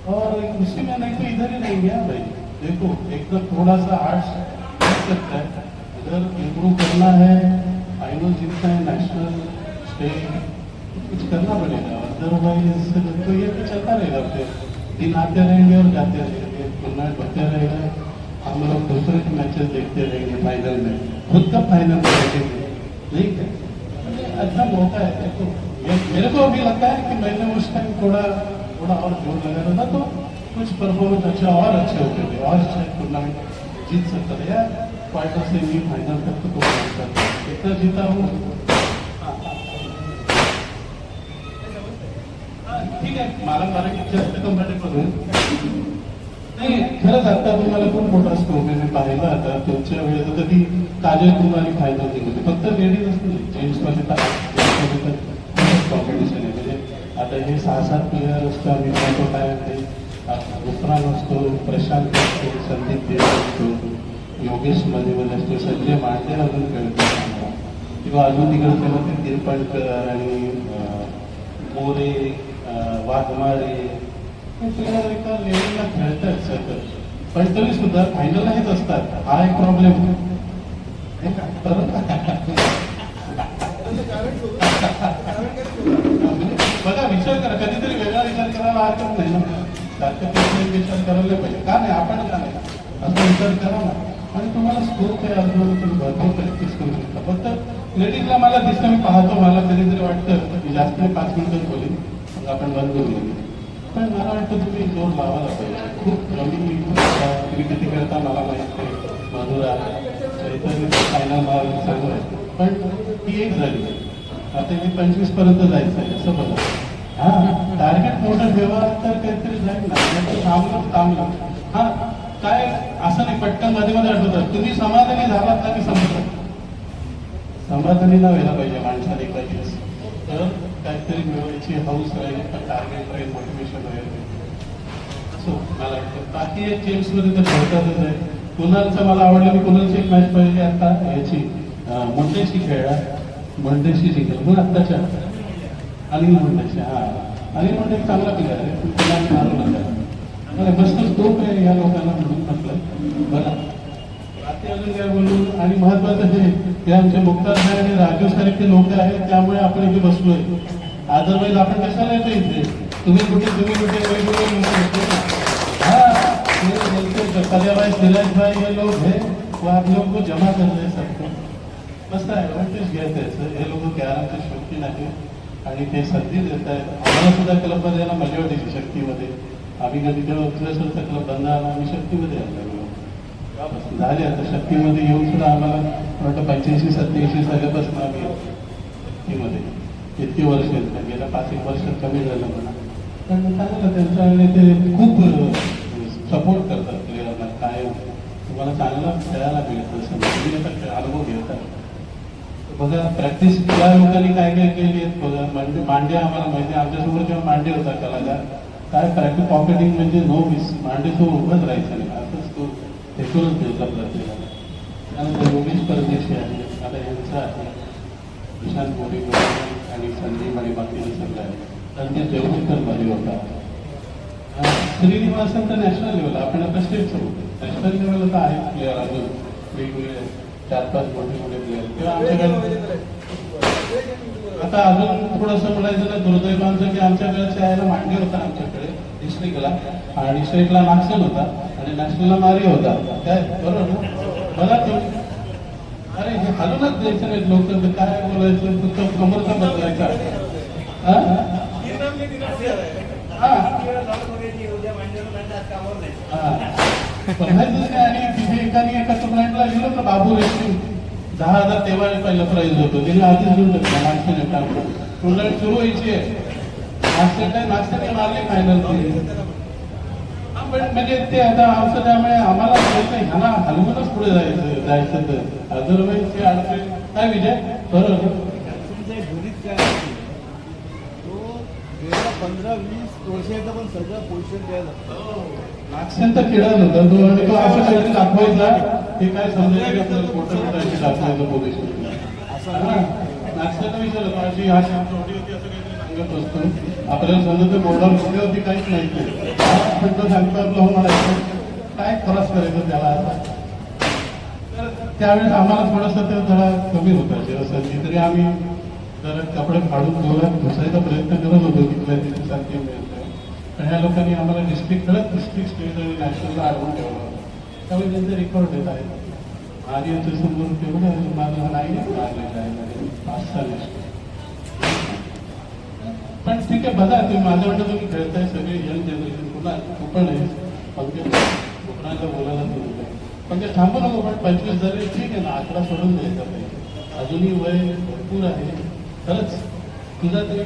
और उसी में नहीं तो इधर ही नहीं गया भाई, देखो एकदम थोड़ा सा आर्ट्स लगता है, इधर इम्प्रूव करना है, फाइनल जीतना है, नेशनल स्टेट कुछ करना पड़ेगा। अदरवाइज तो ये तो चलता रहेगा, फिर दिन आते रहेंगे और जाते रहेंगे, टूर्नामेंट बढ़ते रहेगा, हम लोग दूसरे के मैचेस देखते रहेंगे, फाइनल में खुद का फाइनल में देखेंगे। नहीं है अच्छा मौका है। देखो मेरे को अभी लगता है कि मैंने उस टाइम थोड़ा और जोर लगा था तो कुछ परफॉर्मेंस अच्छा और अच्छे होते थे और अच्छा टूर्नामेंट जीत सकता था यार। क्वार्टर से भी फाइनल तक तो पहुंच सकता, इतना जीता हूँ। ठीक आहे, मला जास्त कम्फर्टेबल होईल नाही। खरंच आता तुम्हाला खूप मोठा स्कोप आहे, मी पाहिला आता तुमच्या वेळेस कधी काजल कुमारी फायनल जिंकली, फक्त लेडीज असते, जेंट्समध्ये कॉम्पिटिशन आहे। म्हणजे आता हे 6-7 प्लेयर असतो, आम्ही पाहतो काय आहे, दुसरा नसतो, प्रशांत असतो, संदीप देव असतो, योगेश मध्ये असतो, संजय मांडे अजून खेळतो किंवा अजून तिकडे केलं ते तिरपणकर आणि मोरे वाघमारे एका लेवलला खेळतात सर, पण तरी सुद्धा फायनल हेच असतात, हा एक प्रॉब्लेम बघा। विचार करा, कधीतरी वेगळा विचार करायला हरकत नाही ना, सारखं विचार करायला पाहिजे का नाही, आपण का नाही असं विचार करा ना। आणि तुम्हाला स्कोप आहे अजून, तुम्ही भरपूर प्रॅक्टिस करू शकता। फक्त लेडीजला मला दिसतं, मी पाहतो, मला कधीतरी वाटतं की जास्त 5 मिनिटं बोलेल मग आपण बंद करू, पण मला वाटतं तुम्ही जोर लावायला पाहिजे। खूप कमी तुम्ही किती करता मला माहिती आहे, मधुरा फायनल मला चांगलं आहे, पण ती एक झाली, आता हे 25 पर्यंत जायचं आहे असं बघा। हां टार्गेट मोठं ठेवा तर काहीतरी जाईल ना, थांबलं हां काय असं नाही, पटकन मध्ये आठवतात। तुम्ही समाधानी झालात ना की समजतात, समाधानी न व्हायला पाहिजे माणसाने कधीच, तर काहीतरी मिळवायची हौस राहील, टार्गेट राहील, मोटिवेशन राहील असं मला वाटतं। बाकी एक गेम्समध्ये तर खेळतातच आहे। कुणालचं मला आवडलं, मी कुणालची एक मॅच पाहिजे आता याची मुंडेशी खेळला, मुंडेशी जिंकलं मग आत्ताच्या अनिल मुंडेशी। हां अनिल मुंडे एक चांगला प्लेअर आहे, कुणाल मारू नका, मस्त स्कोप आहे या लोकांना म्हणून म्हटलं बघा। बाकी अजून काय बोलू, आणि महत्वाचं हे आमचे मुक्तार साहेब आणि राजू सारखे लोक आहेत, त्यामुळे आपण इथे बसलोय, अदरवाईज आपण कशाला येतो इथे, तुम्ही कुठे वेगवेगळे कल्या भाई सिराज भाई ये लोग हैं, वो आप लोग को जमा कर रहे सबको, मस्त ॲडव्हान्टेज घ्यायचं आहे। हे लोक कॅरमचे शौकीन आहेत आणि ते संधी देत आहेत, आम्हाला सुद्धा क्लबमध्ये यायला मजा वाटायची शक्तीमध्ये, आम्ही कधी तेव्हा उत्तरेश्वरचा क्लब बंद आला, आम्ही शक्तीमध्ये आलो झाले, आता शक्तीमध्ये येऊन सुद्धा आम्हाला वाटतं 85-87 सालापासून आम्ही शक्तीमध्ये इतकी वर्ष आहेत, गेल्या 5-1 वर्षात कमी झालं म्हणा, पण चांगलं त्यांच्या आणि ते खूप सपोर्ट करतात प्लेयरना, काय तुम्हाला चांगला खेळायला मिळतं, तुम्ही आता अनुभव घेतात बघा। प्रॅक्टिस या लोकांनी काय केली आहेत बघा, मांडे आम्हाला माहिती, आमच्यासमोर जेव्हा मांडे होता कलाकार, काय प्रॅक्टिस पॉकेटिंग म्हणजे नो मिस, मांडे तो उभंच राहायचा नाही, असंच तो फेकूनच द्यायचा प्रत्येकाला। त्यानंतर योगेश परदेशी आहे, आता यांचं आहे प्रशांत मोरे आणि संदीप आणि बाकी सगळं आहे, संदीप देवकर मध्ये होता, श्रीनिवासन तर नॅशनल लेवल, आपण आता स्टेटचं होतो, नॅशनल लेवलला तर आहे प्लेअर अजून वेगवेगळे 4-5 मोठे प्लेअर, किंवा आमच्याकडे आता अजून थोडंसं म्हणायचं ना दुर्दैवांचं की आमच्या वेळेच्या यायला मांडे होता आमच्याकडे डिस्ट्रिक्टला, आणि डिस्ट्रिक्टला नागसेन होता आणि नॅशनलला मारी होता, काय बरोबर ना बघा तुम्ही, अरे हलूनच द्यायचं नाही लोक तर काय बोलायचं तुमचं कमरचा बदलायचा हा? हा. बघायचं काय आणि तिथे एका टुर्नामेंटला गेलो तर बाबू रेस्टिंग 10,000 तेव्हा पहिलं प्राईज होतं त्याने आधीच घेऊन टाकलं मागच्या टुर्नामेंट सुरू व्हायची आहे नागसेने मारले फायनल पण म्हणजे ते आता आमचं त्यामुळे आम्हाला ह्यांना हलवूनच पुढे जायचं तर अदरवाईज ते अडचण काय विजय बरोबर तुमच्या घरीच काय असते तो गेल्या 15-20 वर्षाचा पण सगळं पोझिशन द्यायला लागतं नागसेनचा खेळत होता तो आणि तो असं काहीतरी दाखवायचा ते काय समजायचं का मोठं मोठं दाखवायचं पोझिशन नागसेनचा विचार होता अशी हा शब्द होती असं काहीतरी सांगत असतो आपल्याला समजा ते बोर्डावर कुठे होती काहीच नाही पण तो सांगतो आपलं हो म्हणायचं काय त्रास करायचं त्याला तर त्यावेळेस आम्हाला थोडंसं ते जरा कमी होतं संधी तरी आम्ही जरा कपडे फाडून जोरात घुसायचा प्रयत्न करत होतो तिथल्या तिथे सारखे मिळतं पण ह्या लोकांनी आम्हाला डिस्ट्रिक्ट स्टेट आणि नॅशनलला अडवून ठेवलं त्यामुळे त्यांचे रेकॉर्ड देत आहेत आर्यचं समोर तेवढं माझं नाही मारलेलं आहे 5-6 लिस्ट पण ठीक आहे बघा तुम्ही माझ्या वाटतं तुम्ही खेळताय सगळे यंग जनरेशन पुन्हा तू पण आहे पंकज कोणाला बोलायला तुम्ही पंकज थांबू नको पण 25 जरी ठीक आहे ना 11 सोडून द्यायचा पाहिजे अजूनही वय भरपूर आहे खरंच तुझा ते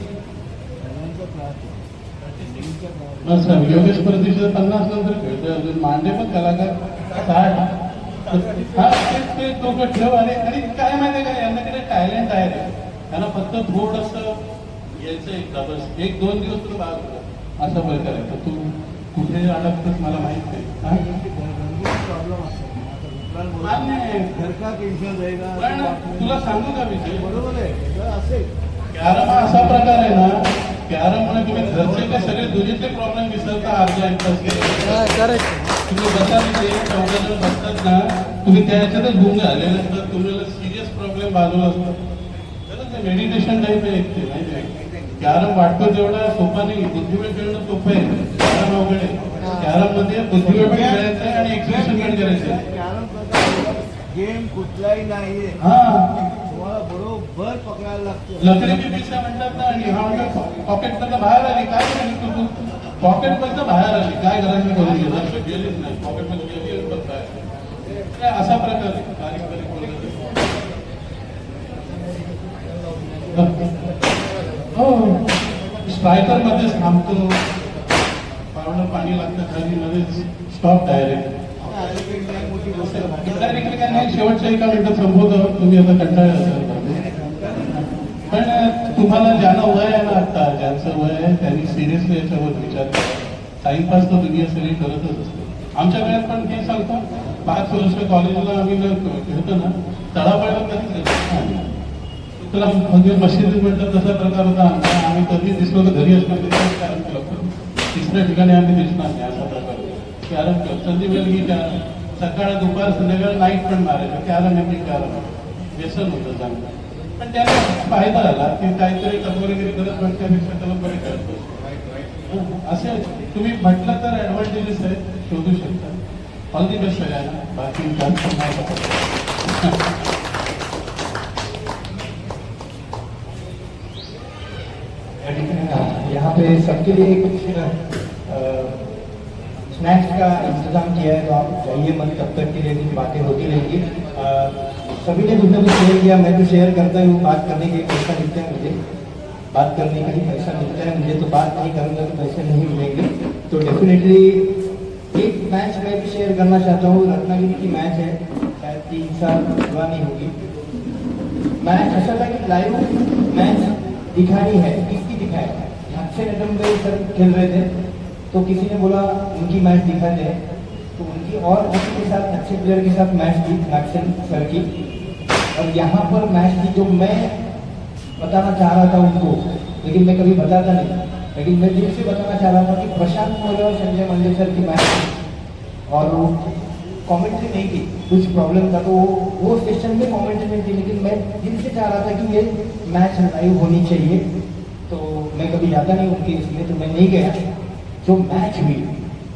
योगेश प्रतिष्ठित 50 नंतर खेळतोय अजून मांडे पण कलाकार 60 हा ते लोक ठेव आणि काय माहिती का यांच्याकडे टॅलेंट आहे त्यांना फक्त थोडंसं यायचं एकदा बस 1-2 दिवस तुला बाहेर होतं असा प्रकार आहे तर तू कुठे अडकतोस मला माहित नाही प्रॉब्लेम असतो मान्य आहे घर का टेन्शन जाएगा पण तुला सांगू का विषय बरोबर आहे असेल कॅरम हा असा प्रकार आहे ना कॅरम मध्ये तुम्ही घरचे ते सगळे दुरीतले प्रॉब्लेम विसरता अर्धा एक तास गेले तुम्ही बसा तिथे 14 जण बसतात ना तुम्ही त्याच्यातच गुंग झालेले असतात तुम्हाला सिरियस प्रॉब्लेम बाजूला असतात ते मेडिटेशन टाईप आहे ते माहिती आहे कॅरम वाटतो तेवढा सोपा नाही बुद्धिबळ खेळणं सोपं आहे कॅरम अवघड आहे कॅरम मध्ये बुद्धिबळ पण खेळायचं आहे आणि एक्झिबिशन पण करायचं आहे गेम कुठलाही नाहीये हा तुम्हाला बरोबर पकडायला लागतं लकडीची पिशा म्हणतात ना आणि हा पॉकेट मधनं बाहेर आली काय केली तू पॉकेट मधनं बाहेर आली काय करायचं करून घेतात गेलीच नाही पॉकेट मध्ये गेली बाहेर असा प्रकार आहे बारीक बारीक बोलत हो स्ट्रायकर मध्येच थांबतो पावडं पाणी लागतं खाली मध्येच स्टॉप डायरेक्ट मोठी गोष्ट शेवटच्या एका मिनिटात संपवतो तुम्ही आता कंटाळा असाल पण तुम्हाला ज्यांना वय आहे ना आता ज्यांचं वय आहे त्यांनी सिरियसली याच्यावर विचार करा टाइमपास तर दुनिया सगळी करतच असते आमच्या वेळेत पण ते सांगतो 5 वर्ष कॉलेजला आम्ही खेळतो ना तळापाळीवर कधीच घेतो तुला म्हणजे मशिदी म्हणतात तसा प्रकार होता आमचा आम्ही कधी दिसलो तर घरी असणार कॅरम केलं तिसऱ्या ठिकाणी आम्ही दिसणार नाही असा प्रकार कॅरम खेळ संधी वेळ की कॅरम सकाळ दुपार संध्याकाळ नाईट पण मारायचं कॅरम येते कॅरम व्यसन होतं चांगलं पण त्याला फायदा झाला की काहीतरी टपोरीगिरी करत म्हटल्यापेक्षा त्याला बरे करतो असे तुम्ही म्हटलं तर ऍडव्हान्टेजेस आहेत शोधू शकता ऑल दी बेस्ट सगळ्यांना बाकी जास्त नाही यहाँ पे सबके लिए कुछ स्नैक्स का इंतजाम किया है तो आप जाइए मत तब तक के लिए कुछ बातें होती रहेंगी सभी ने कुछ ना कुछ शेयर किया मैं तो शेयर करता हूँ बात करने के लिए पैसा मिलता है मुझे बात करने के लिए पैसा मिलता है मुझे तो बात नहीं करूँगा तो पैसे नहीं मिलेंगे तो डेफिनेटली एक मैच मैं भी शेयर करना चाहता हूँ रत्नागिरी की मैच है शायद 3 साल पुरानी होगी मैच ऐसा था कि लाइव मैच दिखानी है किसकी दिखाए अक्षय नटम्बे सर खेल रहे थे तो किसी ने बोला उनकी मैच दिखा दे तो उनकी और किसी के साथ अच्छे प्लेयर के साथ मैच थी अक्षय सर की और यहाँ पर मैच थी जो मैं बताना चाह रहा था उनको लेकिन मैं कभी बताता नहीं लेकिन मैं दिल से बताना चाह रहा था कि प्रशांत मोरे और संजय मंडेसर की मैच थी और वो कॉमेंट्री नहीं थी कुछ प्रॉब्लम था तो वो सेशन में कॉमेंट्री नहीं थी लेकिन मैं दिल से चाह रहा था कि ये मैच लाइव होनी चाहिए तो मैं कभी जाता नहीं उनके इसलिए तो मैं नहीं गया जो मैच हुई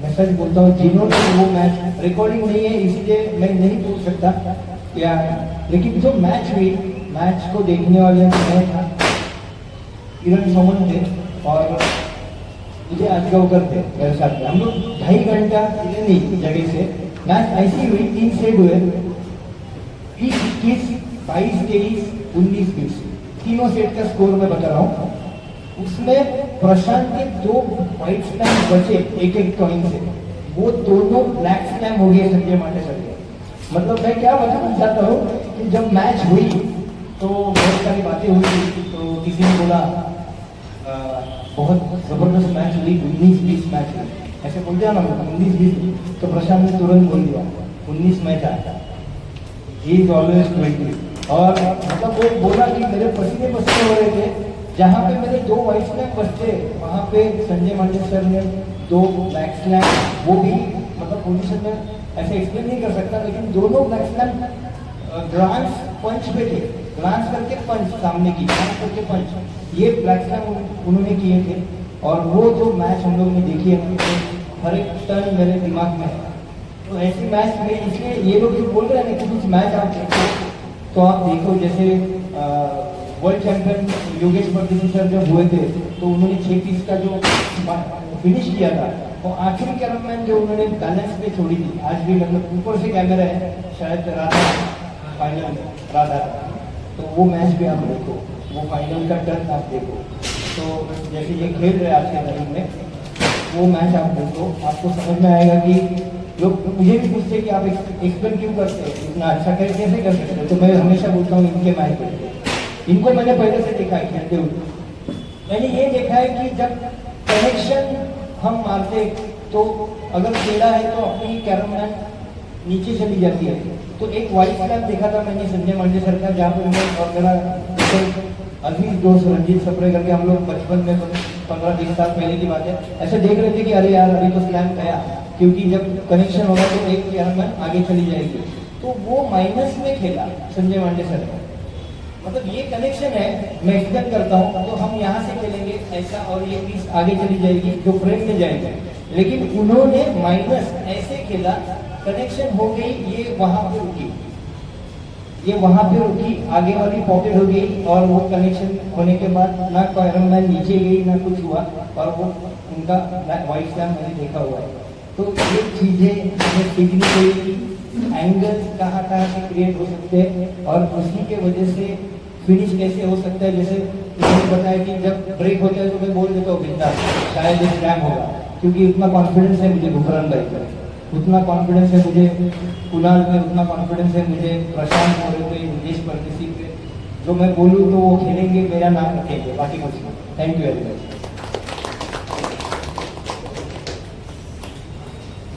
मैं सच बोलता हूँ जिन्होंने वो मैच रिकॉर्डिंग नहीं है इसीलिए मैं नहीं बोल सकता या लेकिन जो मैच हुई, मैच को देखने वाले मैं था, किरण सोमन थे और मुझे आजगावकर थे मेरे साथ में। हम लोग 2.5 घंटा नहीं जगह से मैच ऐसी हुई, 3 सेट हुए, 20-21, 22-23, 19-20, तीनों सेट का स्कोर मैं बता रहा हूँ। उसमें प्रशांत के 2 व्हाइट स्लैम बचे एक कॉइन से, वो दोनों ब्लैक स्लैम हो गए संजय मांडेसर के। मतलब मैं क्या बताना चाहता हूँ कि जब मैच हुई तो बहुत सारी बातें हुई, तो किसी ने बोला बहुत जबरदस्त मैच हुई, 19-20 मैच हुई, ऐसे बोलते हैं ना 19-20, तो प्रशांत ने तुरंत बोल दिया 19 मैच आया, ही इज ऑलवेज 20। और मतलब वो बोला कि मेरे पसीने पसीने हो रहे थे, जहाँ पे मेरे 2 व्हाइट स्लैम बचते वहाँ पे संजय मांडेसर ने 2 ब्लैक स्लैम, वो भी मतलब पोजीशन में ऐसे एक्सप्लेन नहीं कर सकता, लेकिन दोनों ब्लैक स्लैम ग्लांस पंच पे थे, ग्लांस करके पंच सामने की, ग्लांस करके पंच, ये ब्लैक स्लैम उन्होंने किए थे। और वो जो मैच हम लोग ने देखी है तो हर एक टर्न मेरे दिमाग में है। तो ऐसी मैच में इसलिए ये लोग जो बोल रहे हैं कि कुछ मैच आप देखो, तो आप देखो जैसे वर्ल्ड चैंपियन योगेश परदेशी सर जब हुए थे तो उन्होंने 6 का जो फिनिश किया था, तो आखिरी कैरममैन जो उन्होंने बैलेंस पे छोड़ी थी, आज भी मतलब ऊपर से कैमरा है, शायद राधा फाइनल में राधा, तो वो मैच भी आप देखो, वो फाइनल का टर्न आप देखो। तो जैसे ये खेल रहे आज के तारीख में, वो मैच आप देखो, आपको समझ में आएगा कि लोग मुझे भी पूछते कि आप एक्सप्लेन क्यों करते हैं, इतना अच्छा कैसे कर सकते हैं, तो मैं हमेशा बोलता हूँ इनके मैच देखते, इनको मैंने पहले से देखा है खेलते हुए। मैंने ये देखा है कि जब कनेक्शन हम मारते तो अगर टेढ़ा है तो अपनी कैरममैन नीचे चली जाती है। तो एक वाइट स्लैम देखा था मैंने संजय मांडेसर का, जहाँ पे मैं और मेरा अजीज दोस्त रंजीत सप्रे करके, हम लोग बचपन में 15-20 साल पहले की बात है, ऐसे देख रहे थे कि अरे यार अभी तो स्लैम गया, क्योंकि जब कनेक्शन होगा तो एक कैरममैन आगे चली जाएगी। तो वो माइनस में खेला संजय मांडेसर ने, मतलब ये कनेक्शन है, मैं एक्सप्लेन करता हूँ, तो हम यहाँ से खेलेंगे ऐसा और ये पीस आगे चली जाएगी जो फ्रेम में जाएगी, लेकिन उन्होंने माइनस ऐसे खेला, कनेक्शन हो गई, ये वहां पे रुकी, ये वहां पे रुकी, आगे वाली पॉकेट हो गई, और वो कनेक्शन होने के बाद ना कैरममैन नीचे गई ना कुछ हुआ, और वो उनका वाइट स्लैम मैंने देखा हुआ है। तो ये चीजें हमें सीखनी चाहिए, एंगल कहाँ से क्रिएट हो सकते हैं और उसी के वजह से फिनिश कैसे हो सकता है। जैसे मुझे पता है कि जब ब्रेक होता है तो मैं बोल देता हूँ बिंदा शायद एक स्लैम होगा, क्योंकि उतना कॉन्फिडेंस है मुझे गुफरान भाई पर, उतना कॉन्फिडेंस है मुझे कुणाल पे, उतना कॉन्फिडेंस है मुझे प्रशांत मोरे पे, योगेश परदेशी पे, जो मैं बोलूँ तो वो खेलेंगे, मेरा नाम रखेंगे, बाकी कुछ नहीं। Thank you very much.